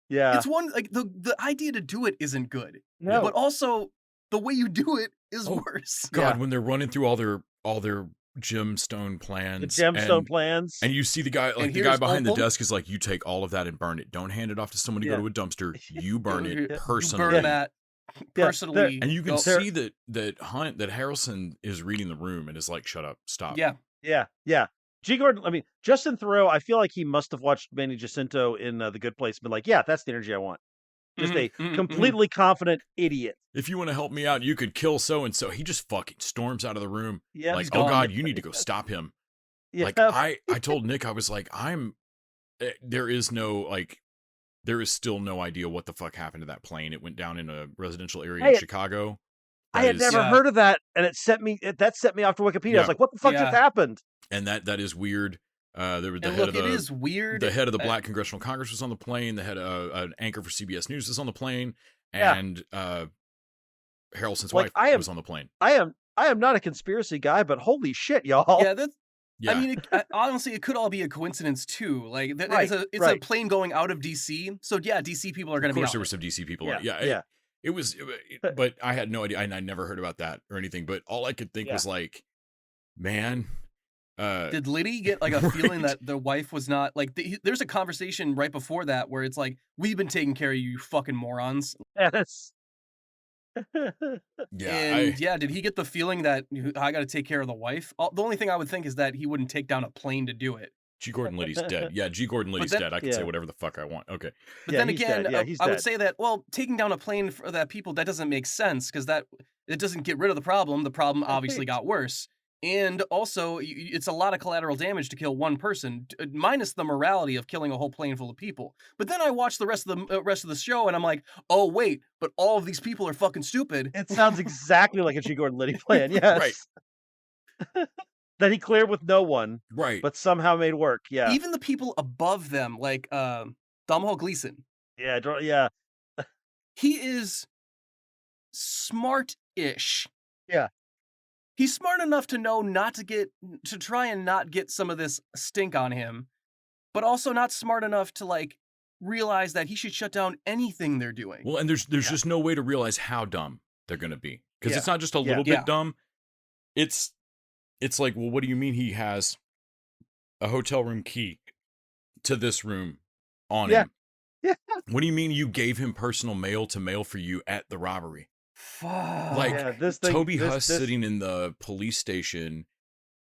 Yeah. It's one, like, the idea to do it isn't good. No. But also, the way you do it is worse. God, when they're running through all their gemstone plans. The gemstone plans. And you see the guy, like the guy behind the desk is like, you take all of that and burn it. Don't hand it off to someone to go to a dumpster. You burn it personally. You burn that personally. And you can see that Harrelson is reading the room and is like, shut up, stop. Yeah. G. Gordon, Justin Theroux, I feel like he must have watched Manny Jacinto in The Good Place and been like, yeah, that's the energy I want. Just a completely confident idiot. If you want to help me out, you could kill so-and-so. He just fucking storms out of the room. Yeah, like, oh God, you need to go stop him. Yeah. Like, I told Nick, I was like, there is still no idea what the fuck happened to that plane. It went down in a residential area in Chicago. I had never heard of that, and it set me off to Wikipedia. I was like, what the fuck just happened? And that is weird. It is weird. The head of the Black Congressional Congress was on the plane. The head an anchor for CBS News was on the plane, and Harrelson's wife was on the plane. I am not a conspiracy guy, but holy shit, y'all! Yeah, honestly, it could all be a coincidence too. Like, it's a plane going out of DC, so DC people are going to be. Of course, there were some DC people. It was, but I had no idea, and I never heard about that or anything. But all I could think was like, man. Did Liddy get like a feeling that the wife was not like? There's a conversation right before that where it's like, we've been taking care of you fucking morons. Yes. Did he get the feeling that I got to take care of the wife? The only thing I would think is that he wouldn't take down a plane to do it. G. Gordon Liddy's dead. Yeah, G. Gordon Liddy's dead. I can say whatever the fuck I want. Okay. But then again, I would say that, well, taking down a plane for that people, that doesn't make sense because it doesn't get rid of the problem. The problem obviously got worse. And also, it's a lot of collateral damage to kill one person, minus the morality of killing a whole plane full of people. But then I watch the rest of the show, and I'm like, oh wait, but all of these people are fucking stupid. It sounds exactly like a G. Gordon Liddy plan. Yes, right. That he cleared with no one, right? But somehow made work. Yeah, even the people above them, like Domhnall Gleeson. Yeah. He is smart-ish. Yeah. He's smart enough to know to try and not get some of this stink on him. but also not smart enough to like realize that he should shut down anything they're doing. Well, and there's just no way to realize how dumb they're going to be, because it's not just a little Yeah. bit dumb. It's like, well, what do you mean he has a hotel room key to this room on him? Yeah. What do you mean you gave him personal mail to mail for you at the robbery? Fuck. Like, this thing, Toby Huss sitting in the police station,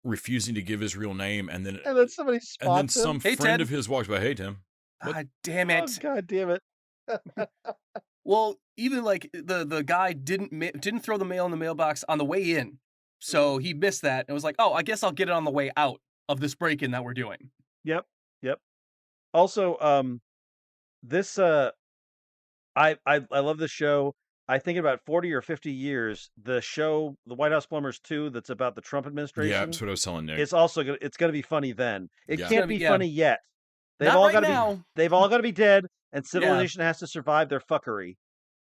refusing to give his real name, and then somebody spots and then him. some Hey, friend Ted. of his walks by. Hey, Tim. What? God damn it. Oh, God damn it. Well, even like the guy didn't throw the mail in the mailbox on the way in, so he missed that and was like, "Oh, I guess I'll get it on the way out of this break-in that we're doing." Yep. Also, this I love this show. I think in about 40 or 50 years, the show, The White House Plumbers 2, that's about the Trump administration. Yeah, that's what I was telling Nick. It's also gonna be funny then. It Yeah. can't be funny yet. They've Not all right got to now. be. They've all got to be dead, and civilization has to survive their fuckery.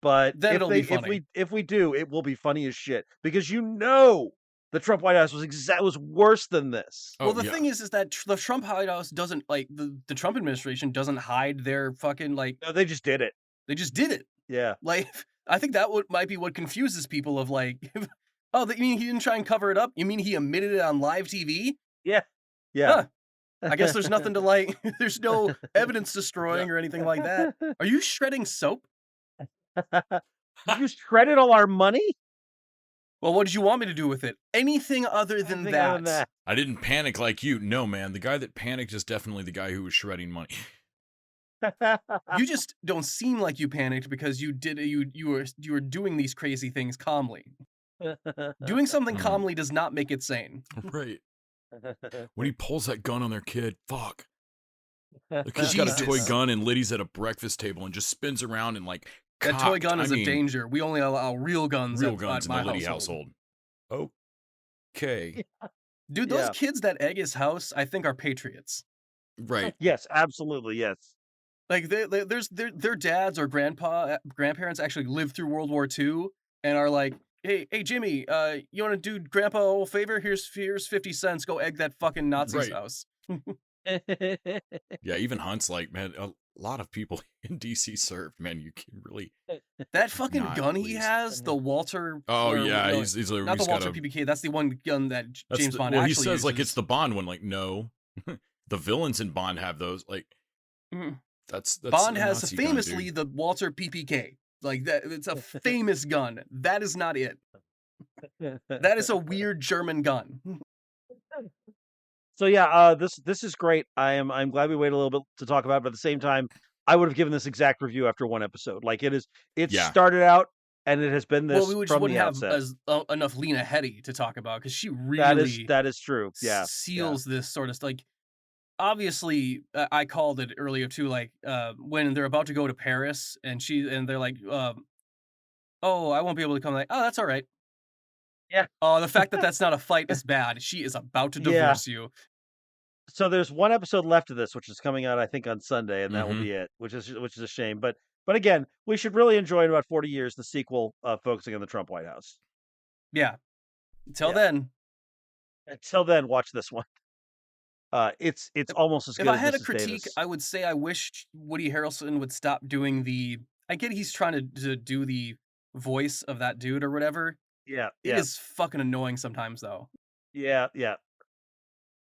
But Then it'll be if funny. we do, it will be funny as shit, because the Trump White House was worse than this. Well, the thing is that the Trump White House doesn't like the Trump administration doesn't hide their fucking like. No, they just did it. They just did it. Yeah. Like, I think that might be what confuses people of like, oh, you mean he didn't try and cover it up? You mean he admitted it on live TV? Yeah. Huh. I guess there's nothing to like, there's no evidence destroying or anything like that. Are you shredding soap? You shredded all our money? Well, what did you want me to do with it? Anything other than that. I didn't panic like you. No, man. The guy that panicked is definitely the guy who was shredding money. You just don't seem like you panicked because you were doing these crazy things calmly. Doing something calmly does not make it sane. Right. When he pulls that gun on their kid, fuck. Like, he's got a toy gun and Liddy's at a breakfast table and just spins around and like that cocked. toy gun is a danger. We only allow real guns. Real guns in my the Liddy household. Okay. Dude, those kids that egg his house, I think, are patriots. Right. Yes, absolutely. Yes. Like their dads or grandparents actually lived through World War II and are like, hey Jimmy, you want to do Grandpa a little favor? Here's 50 cents. Go egg that fucking Nazi's house. Yeah, even Hunt's like, man, a lot of people in DC served. Man, you can really that fucking gun he has, the Walter. Oh yeah, no, he's not the Walter PPK. That's the one gun that James Bond. Well, actually he says uses. like it's the Bond one. Like no, the villains in Bond have those. Like that's Bond a has Nazi famously gun, the Walter PPK. Like that, it's a famous gun. That is not it. That is a weird German gun. So yeah, this is great. I'm glad we waited a little bit to talk about it, but at the same time, I would have given this exact review after one episode. Like it started out and it has been this. Well, we just wouldn't have enough Lena Headey to talk about because she really that is true. Yeah, seals this sort of like. Obviously, I called it earlier too. Like when they're about to go to Paris and they're like, "Oh, I won't be able to come." Like, "Oh, that's all right." Yeah. Oh, the fact that that's not a fight is bad. She is about to divorce you. So there's one episode left of this, which is coming out, I think, on Sunday, and that will be it. Which is a shame. But again, we should really enjoy in about 40 years the sequel, focusing on the Trump White House. Yeah. Until then, watch this one. It's almost as good. If I as had a Mrs. critique, Davis. I would say I wish Woody Harrelson would stop doing the. I get he's trying to do the voice of that dude or whatever. Yeah, It is fucking annoying sometimes, though. Yeah.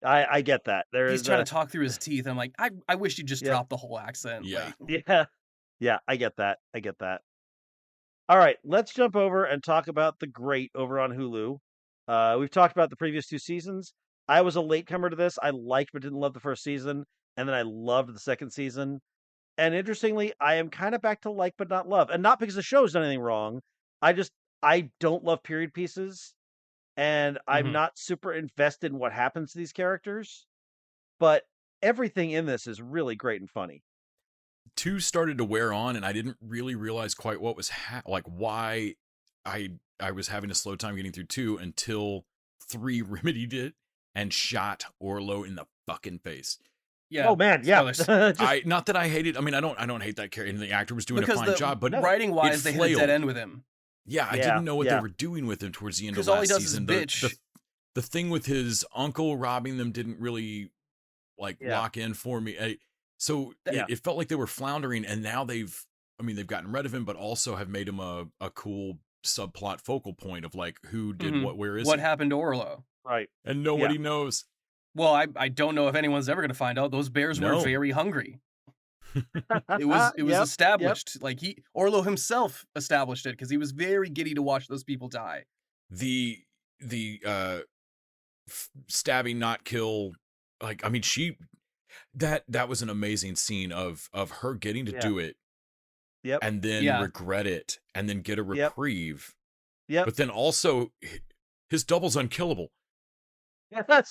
I get that. He's trying to talk through his teeth. I'm like, I wish you'd just drop the whole accent. Yeah. Like, Yeah. I get that. All right, let's jump over and talk about The Great over on Hulu. We've talked about the previous 2 seasons. I was a latecomer to this. I liked but didn't love the first season, and then I loved the second season. And interestingly, I am kind of back to like but not love, and not because the show's done anything wrong. I don't love period pieces, and I'm not super invested in what happens to these characters. But everything in this is really great and funny. 2 started to wear on, and I didn't really realize quite what was why I was having a slow time getting through 2 until 3 remedied it and shot Orlo in the fucking face. Yeah. Oh man, yeah. Not that I hate it. I mean, I don't hate that character, and the actor was doing a fine job. But writing wise, they had a dead end with him. Yeah, I didn't know what they were doing with him towards the end of last season. Because all he does is bitch. The thing with his uncle robbing them didn't really like Yeah. lock in for me. So Yeah. it felt like they were floundering, and now they've gotten rid of him, but also have made him a cool subplot focal point of like who did what, where is What he? happened to Orlo? Right. And nobody knows. Well, I don't know if anyone's ever going to find out. Those bears were No. very hungry. It was established. Like Orlo himself established it because he was very giddy to watch those people die. The stabbing, not kill, like, I mean, that was an amazing scene of her getting to do it. Yep. And then regret it, and then get a reprieve. Yep. But then also, his double's unkillable. Yes. I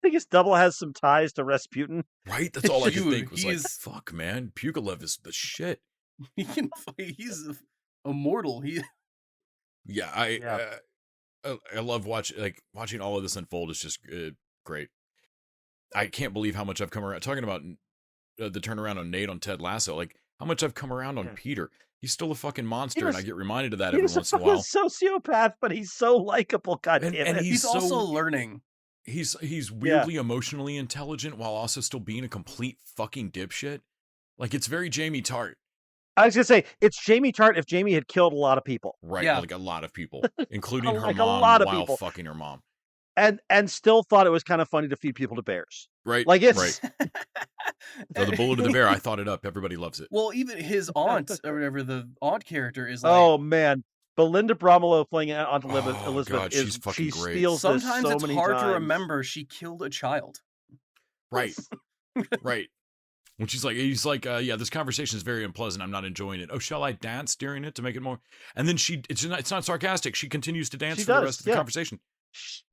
think his double has some ties to Rasputin. Right? That's all I could think was like, he's- fuck, man. Pugachev is the shit. He can fight. He's immortal. Yeah, I love watching all of this unfold is just great. I can't believe how much I've come around talking about the turnaround on Nate on Ted Lasso. Like how much I've come around on Peter. He's still a fucking monster, and I get reminded of that every once in a while. He's a sociopath, but he's so likable. God damn it! And he's also learning. He's weirdly emotionally intelligent while also still being a complete fucking dipshit. Like it's very Jamie Tart. I was gonna say it's Jamie Tart if Jamie had killed a lot of people. Right, like a lot of people, including her Like a mom, lot of while people. fucking her mom. And still thought it was kind of funny to feed people to bears. Right. Like it's right. So the bullet of the bear, I thought it up. Everybody loves it. Well, even his aunt or whatever, the aunt character is like, oh man, Belinda Bromolo playing Aunt Elizabeth God, is she's fucking great. steals this sometimes so it's many hard times. to remember she killed a child. Right. Right. When he's like, yeah, this conversation is very unpleasant. I'm not enjoying it. Oh, shall I dance during it to make it more? And then it's not sarcastic. She continues to dance for the rest of the conversation.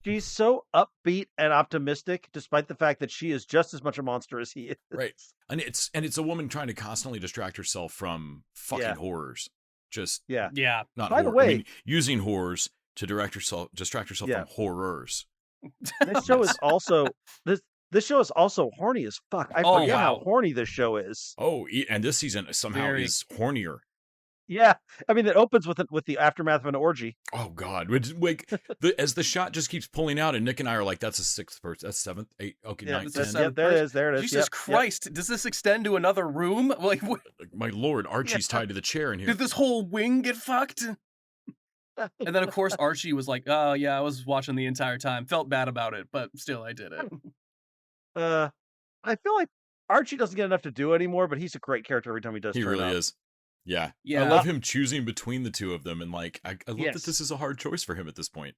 She's so upbeat and optimistic, despite the fact that she is just as much a monster as he is. Right. And it's a woman trying to constantly distract herself from fucking horrors. Just yeah. Not by the way, I mean, using horrors to distract herself from horrors. This show is also this show is also horny as fuck. I forget how horny this show is. Oh, and this season somehow is hornier. Yeah, I mean it opens with the aftermath of an orgy. Oh God! Like as the shot just keeps pulling out, and Nick and I are like, "That's a sixth person. That's seventh, eight. Okay, yeah, 9, 10. Yeah, there it is. There it is. Jesus Christ! Does this extend to another room? Like, what? My Lord, Archie's tied to the chair in here. Did this whole wing get fucked? And then of course Archie was like, "Oh yeah, I was watching the entire time. Felt bad about it, but still I did it." I feel like Archie doesn't get enough to do anymore, but he's a great character every time he does. He really up. is. Yeah. Yeah. I love him choosing between the two of them, and like I love Yes. that this is a hard choice for him at this point.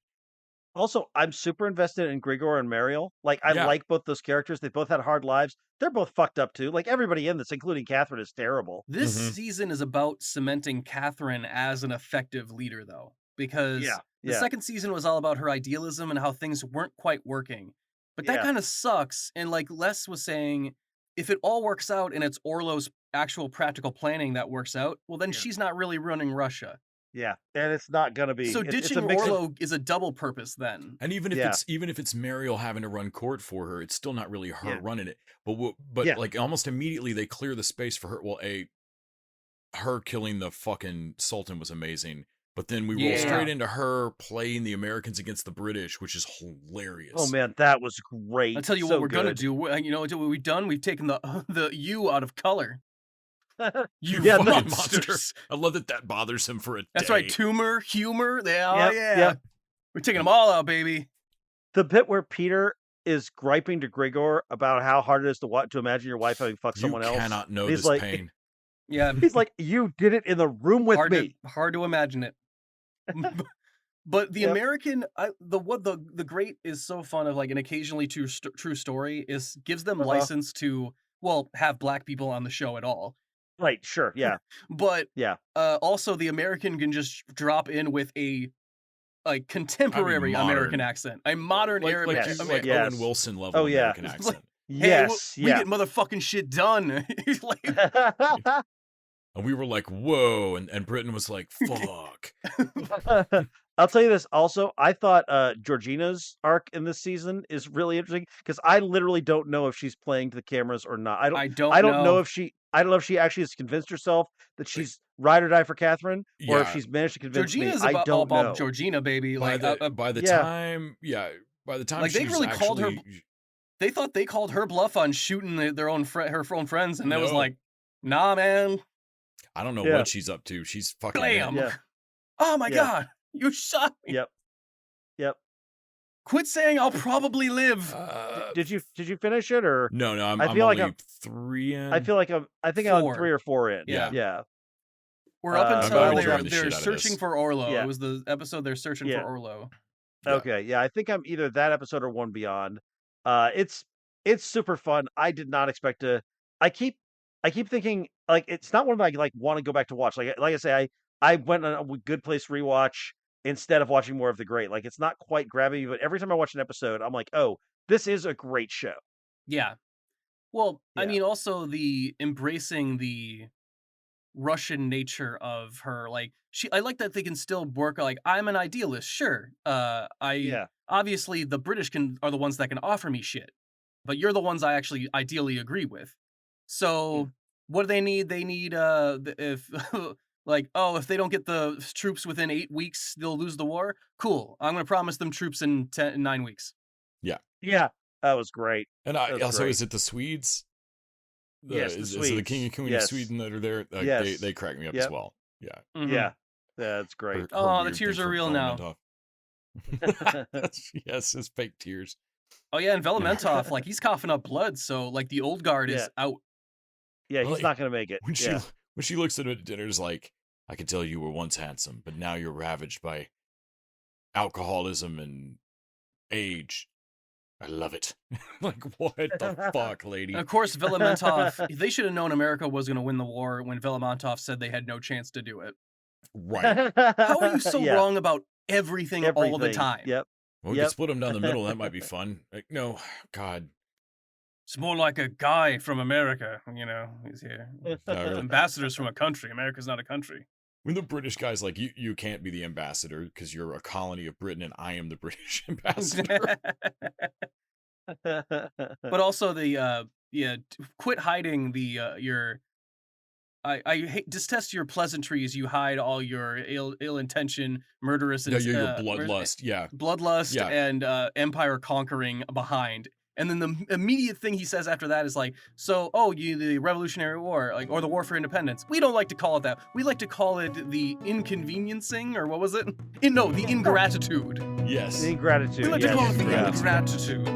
Also, I'm super invested in Grigor and Mariel. Like, I like both those characters. They both had hard lives. They're both fucked up too. Like everybody in this, including Catherine, is terrible. This season is about cementing Catherine as an effective leader, though, because the second season was all about her idealism and how things weren't quite working. But that kind of sucks. And like Les was saying, if it all works out and it's Orlo's actual practical planning that works out, well, then she's not really running Russia. Yeah, and it's not gonna be. So ditching Orlo is a double purpose then. And even if it's Mariel having to run court for her, it's still not really her running it. But like almost immediately they clear the space for her. Well, her killing the fucking Sultan was amazing. But then we roll straight into her playing the Americans against the British, which is hilarious. Oh man, that was great. I'll tell you what we're gonna do. You know what we've done? We've taken the U out of color. You fucking monsters. I love that bothers him for a day. That's right. Tumor, humor. We're taking them all out, baby. The bit where Peter is griping to Grigor about how hard it is to imagine your wife having fucked someone else. You cannot know He's this like, pain. Yeah. He's like, you did it in the room with me. Hard to imagine it. But the American, the great is so fun of like an occasionally true story is gives them license to have black people on the show at all. Right, sure, yeah. But also the American can just drop in with a contemporary American accent, a modern American, like Owen Wilson level American accent. Yes, we get motherfucking shit done. And we were like, whoa, and Britain was like, fuck. I'll tell you this also, I thought Georgina's arc in this season is really interesting because I literally don't know if she's playing to the cameras or not. I don't know if she actually has convinced herself that she's ride or die for Catherine, or if she's managed to convince Georgina's me. I don't know. Georgina, baby. By the time like she's they really called her. they thought they called her bluff on shooting her own friends, and that was No. like, nah, man. I don't know Yeah. what she's up to. She's fucking Blam. dead. Yeah. Oh my Yeah. god, you shot me. Yep. Yep. Quit saying I'll probably live. Did you finish it or? No, I'm I feel like only 3 in. I feel like I think I'm 4. 3 or 4 in. Yeah. Yeah. We're up I'm until very they're, enjoying the they're shit out of searching this. for Orlo. Yeah. It was the episode they're searching Yeah. for Orlo. Yeah. Okay. Yeah, I think I'm either that episode or one beyond. It's super fun. I did not expect to. I keep thinking like it's not one that I like want to go back to watch. Like I say, I went on a good place rewatch instead of watching more of The Great. Like it's not quite grabbing me, but every time I watch an episode, I'm like, oh, this is a great show. Yeah. Well, I Yeah. mean, also the embracing the Russian nature of her. Like I like that they can still work. Like I'm an idealist, sure. Yeah. Obviously the British are the ones that can offer me shit, but you're the ones I actually ideally agree with. So what do they need? They need if like, oh, if they don't get the troops within 8 weeks, they'll lose the war. Cool. I'm gonna promise them troops in 9 weeks. Yeah. That was great. And That's also, great. is it the Swedes? Yes, the is it the Swedes. king and queen Yes. of Sweden that are there? Like, Yes. they crack me up Yep. as well. Yeah. Mhm. Yeah. That's great. Her Oh, the weird tears thing are for real now. Velmentov. Yes, his fake tears. Oh yeah, and Velementov, like he's coughing up blood, so like the old guard is out. Yeah, Well, he's not going to make it. When Yeah. she looks at him at dinner, is like, I can tell you were once handsome, but now you're ravaged by alcoholism and age. I love it. Like, what the fuck, lady? And of course, Velementov, they should have known America was going to win the war when Velementov said they had no chance to do it. Right. How are you so Yeah. wrong about everything all the Everything. time? Yep. Well, we Yep. could split them down the middle. That might be fun. Like, no, God. It's more like a guy from America, he's here. really. Ambassadors from a country. America's not a country. When the British guy's like, you can't be the ambassador because you're a colony of Britain and I am the British ambassador. But also the quit hiding the your I detest your pleasantries. You hide all your ill intention, murderous, Yeah, your bloodlust. Yeah. bloodlust, Yeah. and empire conquering behind. And then the immediate thing he says after that is like, so, the Revolutionary War, like, or the War for Independence. We don't like to call it that. We like to call it the inconveniencing, or what was it? The ingratitude. Yes. Ingratitude. We like to yes. call it the Yeah. ingratitude.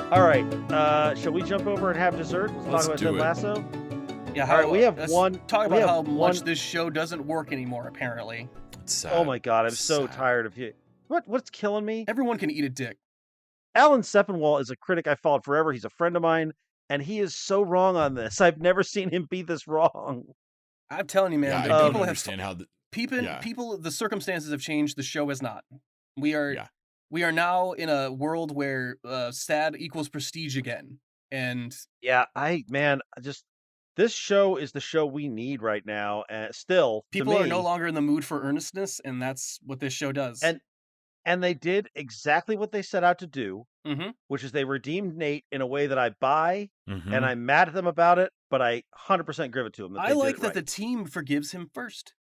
All right. Shall we jump over and have dessert? Let's Talk about do Ted it. Lasso. Yeah, All right, we have let's one. Talk we about have how one- much this show doesn't work anymore, apparently. It's sad. Oh my god, I'm so Sad. tired of you. What's killing me? Everyone can eat a dick. Alan Sepinwall is a critic I followed forever. He's a friend of mine, and he is so wrong on this. I've never seen him be this wrong. I'm telling you, man. Yeah, I the don't people understand how. people, the circumstances have changed. The show has not. We are Yeah. now in a world where sad equals prestige again. And Yeah, this show is the show we need right now. Still, to people are me, no longer in the mood for earnestness, and that's what this show does. and they did exactly what they set out to do, Mhm. which is they redeemed Nate in a way that I buy, Mhm. and I'm mad at them about it, but I 100% give it to them. I like that the team forgives him first.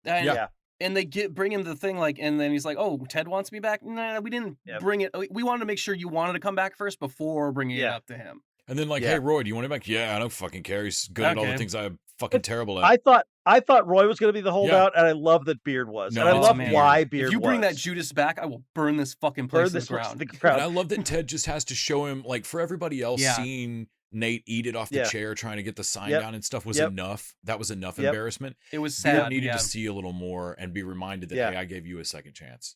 And, Yeah. and they bring him the thing and then he's like, "Oh, Ted wants me back." Nah, we didn't Yep. bring it. We wanted to make sure you wanted to come back first before bringing it Yeah. up to him. And then like, Yeah. hey Roy, do you want him back? Yeah, I don't fucking care. He's good at all the Okay. things I'm fucking terrible at. I thought Roy was going to be the holdout, and I love that Beard was, No, and I it's love Beard. why Beard. If you bring that was. Judas back, I will burn this fucking place Burn to the this place ground. to the And ground. I love that Ted just has to show him, like, for everybody else, Yeah. seeing Nate eat it off the Yeah. chair, trying to get the sign Yep. down and stuff was Yep. enough. That was enough Yep. embarrassment. It was Beard sad. needed Yeah. to see a little more and be reminded that, Yeah. hey, I gave you a second chance.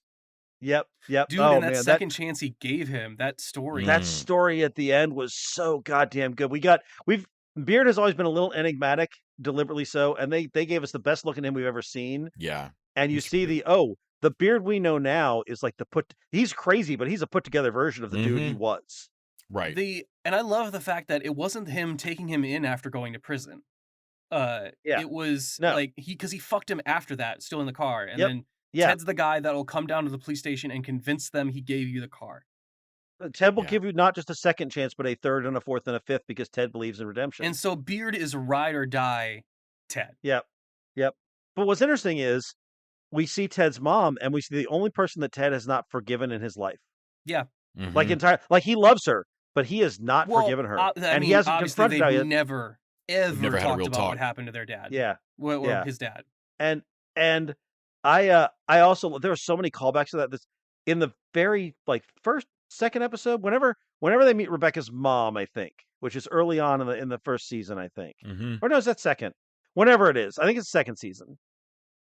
Yep. Dude, Oh and that man, second chance he gave him, that story. that story at the end was so goddamn good. Beard has always been a little enigmatic, deliberately so, and they gave us the best look at him we've ever seen. Yeah. And you He's see the Beard we know now is like he's crazy, but he's a put together version of the dude he Mhm. was. Right. And I love the fact that it wasn't him taking him in after going to prison. Yeah. It was No. like because he fucked him after that, still in the car, and Yep. then Yeah. Ted's the guy that'll come down to the police station and convince them he gave you the car. Ted will Yeah. give you not just a second chance, but a third and a fourth and a fifth because Ted believes in redemption. And so Beard is ride or die Ted. Yep. But what's interesting is we see Ted's mom, and we see the only person that Ted has not forgiven in his life. Yeah. Mhm. Like he loves her, but he has not forgiven her, and he hasn't obviously confronted her they've yet. never Never had a talked real about talk. what happened to their dad. Yeah, Or his dad. and I also there are so many callbacks to that. This in the very second episode, whenever they meet Rebecca's mom, I think, which is early on in the first season, I think, or no, is that second? Whenever it is, I think it's second season.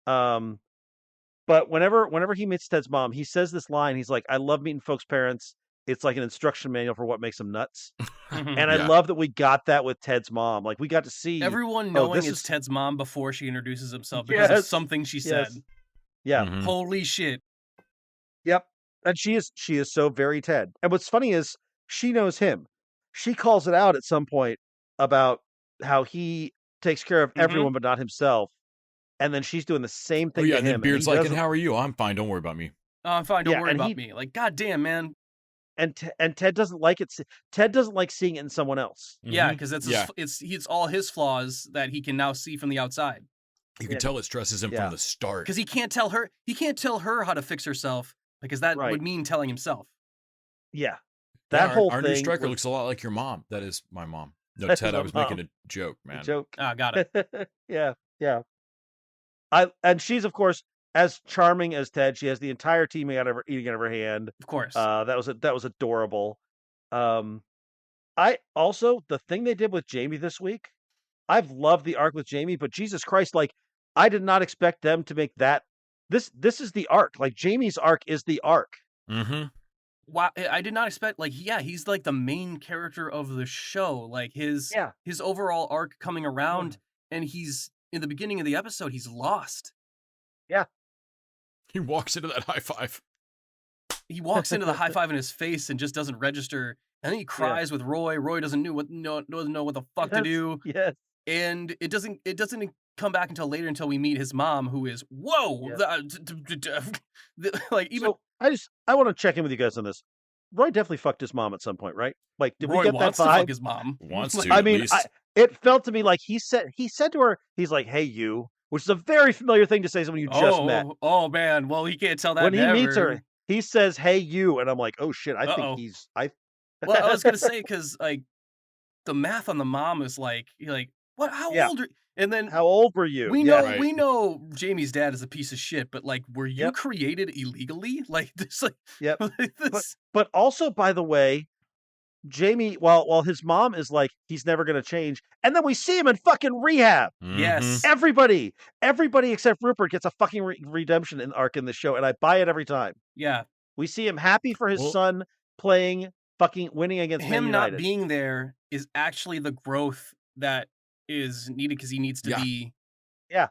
But whenever he meets Ted's mom, he says this line. He's like, "I love meeting folks' parents. It's like an instruction manual for what makes them nuts." And I love that we got that with Ted's mom. Like we got to see everyone knowing it's Ted's mom before she introduces himself because of something she said. Yeah. Holy shit. Yep. And she is so very Ted. And what's funny is she knows him. She calls it out at some point about how he takes care of everyone but not himself. And then she's doing the same thing to him. And then Beard's like, and how are you? I'm fine. Don't worry about me. Oh, I'm fine. Don't worry about me. Like, goddamn, man. And Ted doesn't like it. Ted doesn't like seeing it in someone else. Yeah, because it's all his flaws that he can now see from the outside. You can tell it stresses him from the start. Because he can't tell her how to fix herself, because that would mean telling himself. Yeah. Our new striker looks a lot like your mom. That is my mom. No, Ted, I was making a joke, man. Got it. Yeah. And she's, of course, as charming as Ted. She has the entire team eating out of her hand. Of course. That was adorable. I also, the thing they did with Jamie this week, I've loved the arc with Jamie, but Jesus Christ, like I did not expect them to make that. This is the arc. Like Jamie's arc is the arc. Wow, I did not expect. Like, he's like the main character of the show. Like his overall arc coming around, and he's in the beginning of the episode. He's lost. Yeah. He walks into that high five. He walks into the high five in his face and just doesn't register. And then he cries with Roy. Roy doesn't know what the fuck to do. Yes. And it doesn't come back until later, until we meet his mom, who is like even. So I want to check in with you guys on this. Roy definitely fucked his mom at some point, right? Like, did Roy we get that wants vibe? to fuck his mom. Wants to. I mean, it felt to me like he said to her, he's like, "Hey, you," which is a very familiar thing to say to someone you just met. Oh man, well he can't tell that. When he meets her, he says, "Hey, you," and I'm like, "Oh shit!" I think he's. Well, I was gonna say, because like the math on the mom is like, what? How old are? And then how old were you? We know Jamie's dad is a piece of shit, but like, were you created illegally? Like this, like this. But also, by the way, Jamie, while his mom is like, he's never gonna change, and then we see him in fucking rehab. Yes, everybody except Rupert gets a fucking redemption arc in the show, and I buy it every time. Yeah, we see him happy for his son playing, fucking winning against him. Man Not United. being there is actually the growth that is needed, because he needs to be. Yeah.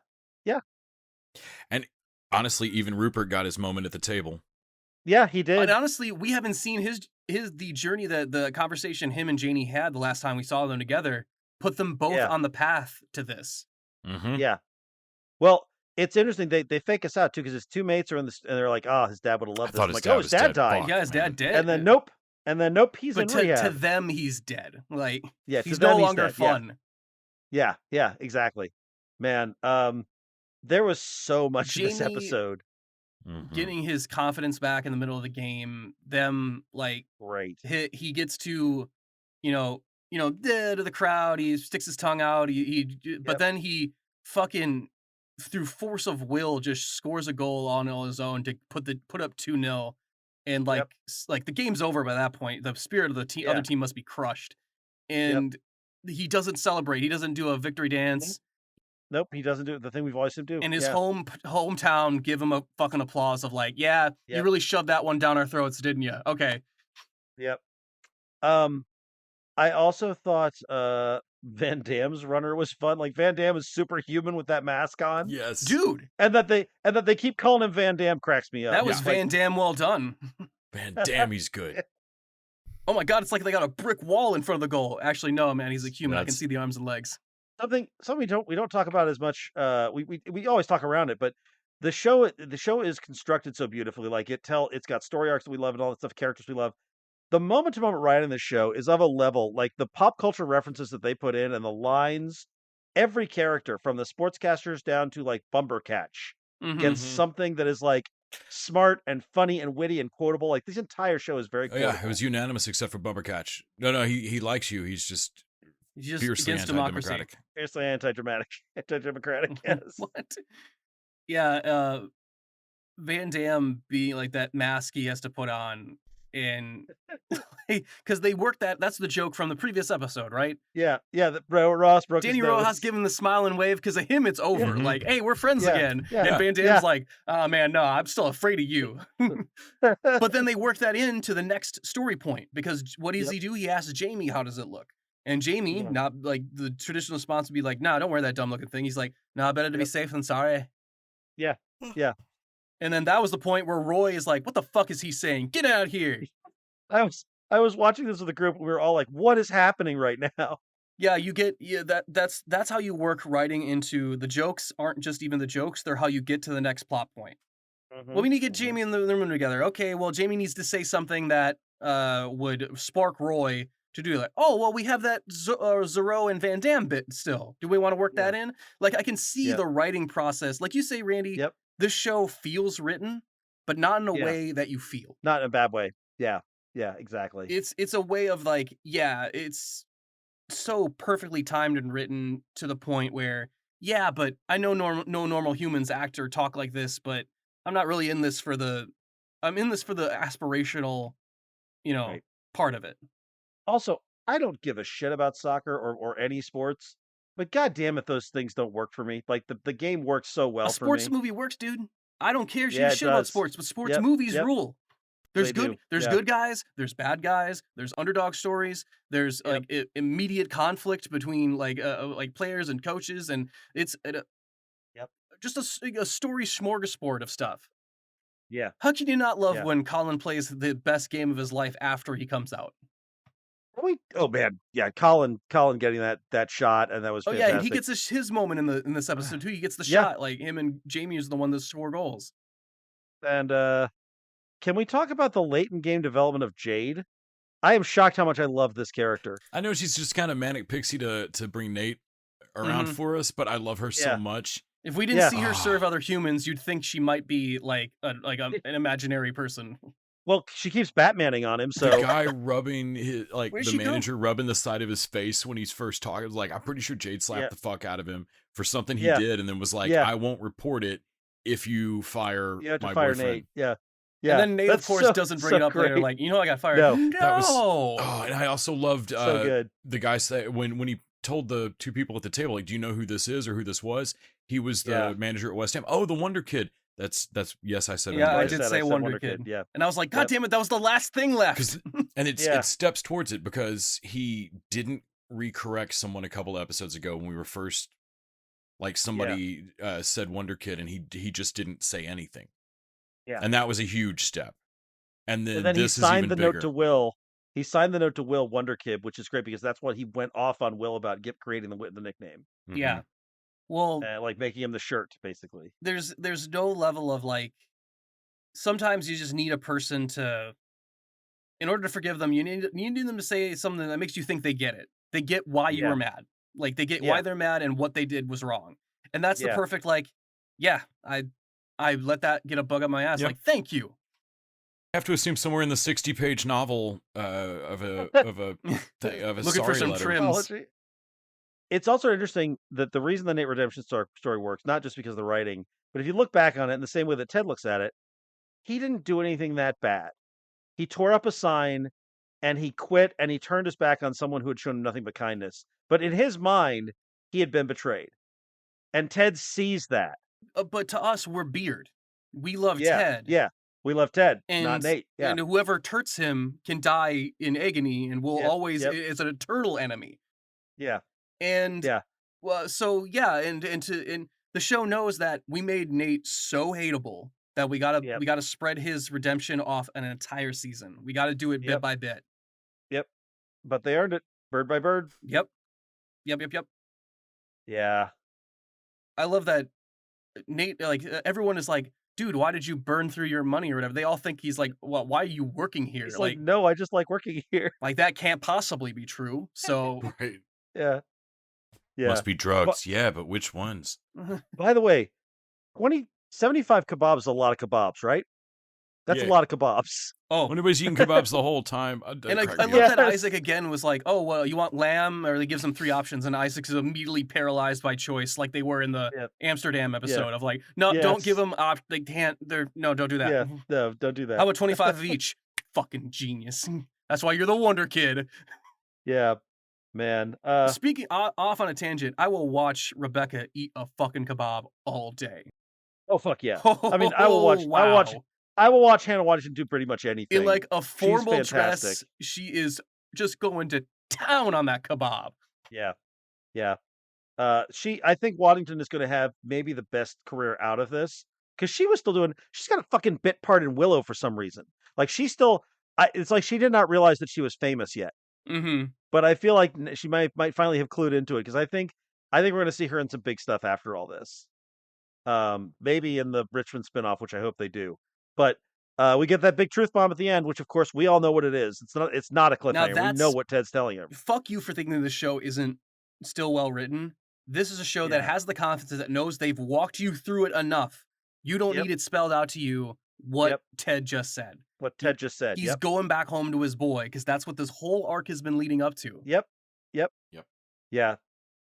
And honestly, even Rupert got his moment at the table. Yeah, he did. And honestly, we haven't seen the journey, that the conversation him and Janie had the last time we saw them together, put them both on the path to this. Yeah. Well, it's interesting. They fake us out too, because his two mates are in this, and they're like, "Oh, his dad would have loved this." I'm like, "Oh, his dad died." Fuck, yeah, his dad dead. And then nope, he's in rehab. To them, he's dead. Like, he's no longer fun. Yeah, exactly. Man, there was so much in this episode. Getting his confidence back in the middle of the game. Them like great. He gets to, to the crowd. He sticks his tongue out. But then he fucking, through force of will, just scores a goal on his own to put up 2-0. And like the game's over by that point. The spirit of the other team must be crushed. And he doesn't celebrate. He doesn't do a victory dance. Nope, he doesn't do the thing we've always seen him do. And his hometown give him a fucking applause of like, you really shoved that one down our throats, didn't you? Okay. Yep. I also thought Van Damme's runner was fun. Like, Van Damme is superhuman with that mask on. Yes, dude. And that they keep calling him Van Damme cracks me up. That was Van Damme well done. Van Damme, he's good. Oh my god, it's like they got a brick wall in front of the goal. Actually, no, man, he's a human. I can see the arms and legs. Something we don't talk about as much. We always talk around it, but the show is constructed so beautifully. Like it's got story arcs that we love and all that stuff, characters we love. The moment to moment writing in the show is of a level, like the pop culture references that they put in and the lines, every character from the sportscasters down to like Bumbercatch Mhm. gets something that is like smart and funny and witty and quotable. Like this entire show is very Oh, yeah, it quotable. was unanimous except for Bumbercatch. No, he likes you. He's just He's just fiercely against democracy. anti-democratic. Seriously anti-democratic, yes. What? Yeah, Van Damme being like that mask he has to put on, and because they worked that's the joke from the previous episode, right? Yeah, Ross broke his Danny nose. Rojas giving the smile and wave because of him, it's over. Mhm. Like, hey, we're friends Yeah, again. yeah, And Van Damme's yeah. like, oh man, no, I'm still afraid of you. But then they work that into the next story point because what does he do? He asks Jamie, how does it look? And Jamie, Yeah. not like the traditional response would be like, nah, don't wear that dumb looking thing. He's like, nah, better to be safe than sorry. Yeah. And then that was the point where Roy is like, what the fuck is he saying? Get out here. I was watching this with a group and we were all like, what is happening right now? Yeah, that's how you work writing into the jokes aren't just even the jokes, they're how you get to the next plot point. Well, we need to get Jamie in the room together. Okay, well, Jamie needs to say something that would spark Roy to do that. Oh, well, we have that Zero and Van Damme bit still. Do we want to work that in? Like, I can see the writing process. Like you say, Randy, this show feels written, but not in a way that you feel. Not in a bad way. Yeah, exactly. It's a way of like, yeah, it's so perfectly timed and written to the point where, yeah, but I know no normal humans act or talk like this, but I'm not really in this for the, I'm in this for the aspirational, part of it. Also, I don't give a shit about soccer or any sports, but god damn it, those things don't work for me. Like the game works so well A for me. sports movie works, dude. I don't care Yeah, it shit about does. sports, but sports movies rule. There's They do. there's Yeah. good guys, there's bad guys, there's underdog stories, there's like immediate conflict between like players and coaches, and it's just a story smorgasbord of stuff. Yeah. How can you not love when Colin plays the best game of his life after he comes out? Oh man, yeah, Colin getting that shot, and that was fantastic. Yeah, he gets his moment in this episode too. He gets the shot, like him and Jamie is the one that score goals. And can we talk about the late in game development of Jade? I am shocked how much I love this character. I know she's just kind of manic pixie to bring Nate around for us, but I love her so much. If we didn't see her serve other humans, you'd think she might be like an imaginary person. Well, she keeps Batmaning on him, so the guy rubbing his Where'd the she go? manager rubbing the side of his face when he's first talking. Like, I'm pretty sure Jade slapped the fuck out of him for something he did, and then was like, "I won't report it if you fire you have to my fire boyfriend." Nate. Yeah. And then Nate, of course, doesn't bring it up later. Like, I got fired. No. That was and I also loved so good. the guy say when he told the two people at the table, like, "Do you know who this is or who this was?" He was the manager at West Ham. Oh, the Wonder Kid. That's yes, I said. Yeah, Wonder I did say Wonder Kid. Yeah, and I was like, God damn it, that was the last thing left. And it steps towards it because he didn't recorrect someone a couple episodes ago when we were first, like, somebody said Wonder Kid, and he just didn't say anything. Yeah, and that was a huge step. And then he this signed is even the bigger. note to Will. He signed the note to Will Wonder Kid, which is great because that's what he went off on Will about creating the nickname. Mm-hmm. Yeah. Well, like making him the shirt, basically. There's no level of like. Sometimes you just need a person to, in order to forgive them, you need them to say something that makes you think they get it. They get why you were mad. Like they get why they're mad and what they did was wrong. And that's the perfect like, I let that get a bug up my ass. Like, thank you. I have to assume somewhere in the 60-page novel of a looking for some letter. trims. It's also interesting that the reason the Nate redemption story works, not just because of the writing, but if you look back on it in the same way that Ted looks at it, he didn't do anything that bad. He tore up a sign and he quit and he turned his back on someone who had shown him nothing but kindness. But in his mind, he had been betrayed. And Ted sees that. But to us, we're Beard. We love Ted. Yeah. We love Ted, not Nate. Yeah. And whoever turts him can die in agony and will always is an eternal enemy. Yeah. And well, so and the show knows that we made Nate so hateable that we gotta spread his redemption off an entire season. We gotta do it bit by bit. Yep. But they earned it bird by bird. Yep. Yeah. I love that. Nate, like everyone is like, dude, why did you burn through your money or whatever? They all think he's like, well, why are you working here? He's like, no, I just like working here. Like that can't possibly be true. So Right. Yeah. Yeah. Must be drugs. Yeah, but which ones? By the way, 75 kebabs is a lot of kebabs, right? That's a Yeah. lot of kebabs. Oh, Anybody's eating kebabs the whole time. and I love Yes. that Isaac again was like, oh, well, you want lamb? Or they gives him 3 options, and Isaac is immediately paralyzed by choice, like they were in the Yep. Amsterdam episode of like, no, don't give Yes. them they can't. No, don't do that. Yeah, no, don't do that. How about 25 of each? Fucking genius. That's why you're the Wonder Kid. Yeah, man. Speaking off on a tangent, I will watch Rebecca eat a fucking kebab all day. Oh fuck yeah! I mean, I will watch. Wow. I will watch Hannah Waddington do pretty much anything. In like a formal fantastic. dress, she is just going to town on that kebab. Yeah, yeah. I think Waddington is going to have maybe the best career out of this because she was still doing. She's got a fucking bit part in Willow for some reason. Like she's still. It's like she did not realize that she was famous yet. Mm-hmm. But I feel like she might finally have clued into it because I think we're going to see her in some big stuff after all this. Maybe in the Richmond spinoff, which I hope they do. But we get that big truth bomb at the end, which of course we all know what it is. It's not a cliffhanger. We know what Ted's telling him. Fuck you for thinking this show isn't still well written. This is a show that has the confidence that knows they've walked you through it enough. You don't need it spelled out to you what Ted just said. What Ted just said. He's going back home to his boy because that's what this whole arc has been leading up to. Yep. Yeah.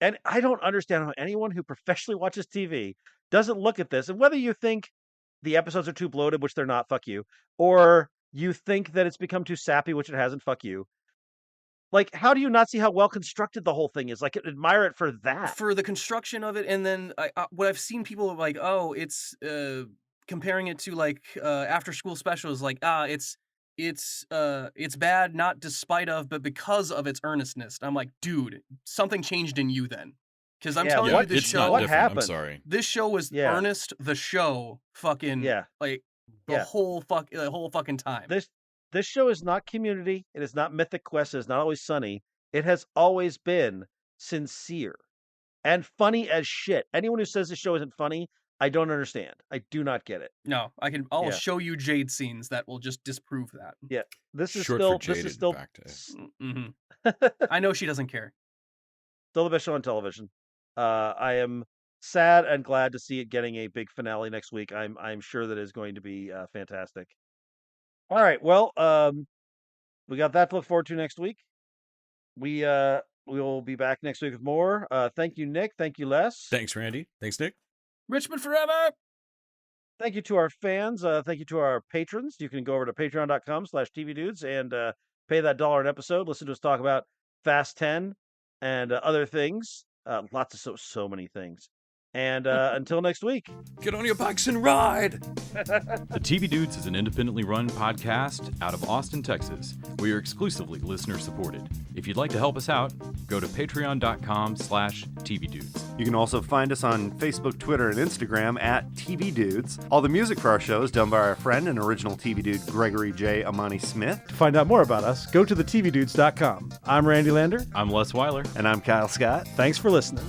And I don't understand how anyone who professionally watches TV doesn't look at this. And whether you think the episodes are too bloated, which they're not, fuck you, or you think that it's become too sappy, which it hasn't, fuck you. Like, how do you not see how well constructed the whole thing is? Like, admire it for that. For the construction of it, and then what I've seen people like, oh, it's comparing it to like after school specials, like it's bad not despite of, but because of its earnestness. I'm like, dude, something changed in you then, because I'm telling you, this it's show. not what happened? I'm sorry. This show was earnest. The show, fucking like the whole fucking time. This show is not Community. It is not Mythic Quest. It is not Always Sunny. It has always been sincere and funny as shit. Anyone who says this show isn't funny, I don't understand. I do not get it. No, I'll show you Jade scenes that will just disprove that. Yeah, this is Short still. for jaded, This is still. in fact. I know she doesn't care. Still the best show on television. I am sad and glad to see it getting a big finale next week. I'm sure that is going to be fantastic. All right, well, we got that to look forward to next week. We will be back next week with more. Thank you, Nick. Thank you, Les. Thanks, Randy. Thanks, Nick. Richmond forever. Thank you to our fans. Thank you to our patrons. You can go over to patreon.com/tvdudes and pay that $1 an episode. Listen to us talk about Fast 10 and other things. Lots of so many things. And until next week, get on your bikes and ride. The TV Dudes is an independently run podcast out of Austin, Texas. We are exclusively listener supported. If you'd like to help us out, go to patreon.com/tvdudes. You can also find us on Facebook, Twitter, and Instagram at TV Dudes. All the music for our show is done by our friend and original TV Dude Gregory J. Amani Smith. To find out more about us, go to thetvdudes.com. I'm Randy Lander. I'm Les Weiler. And I'm Kyle Scott. Thanks for listening.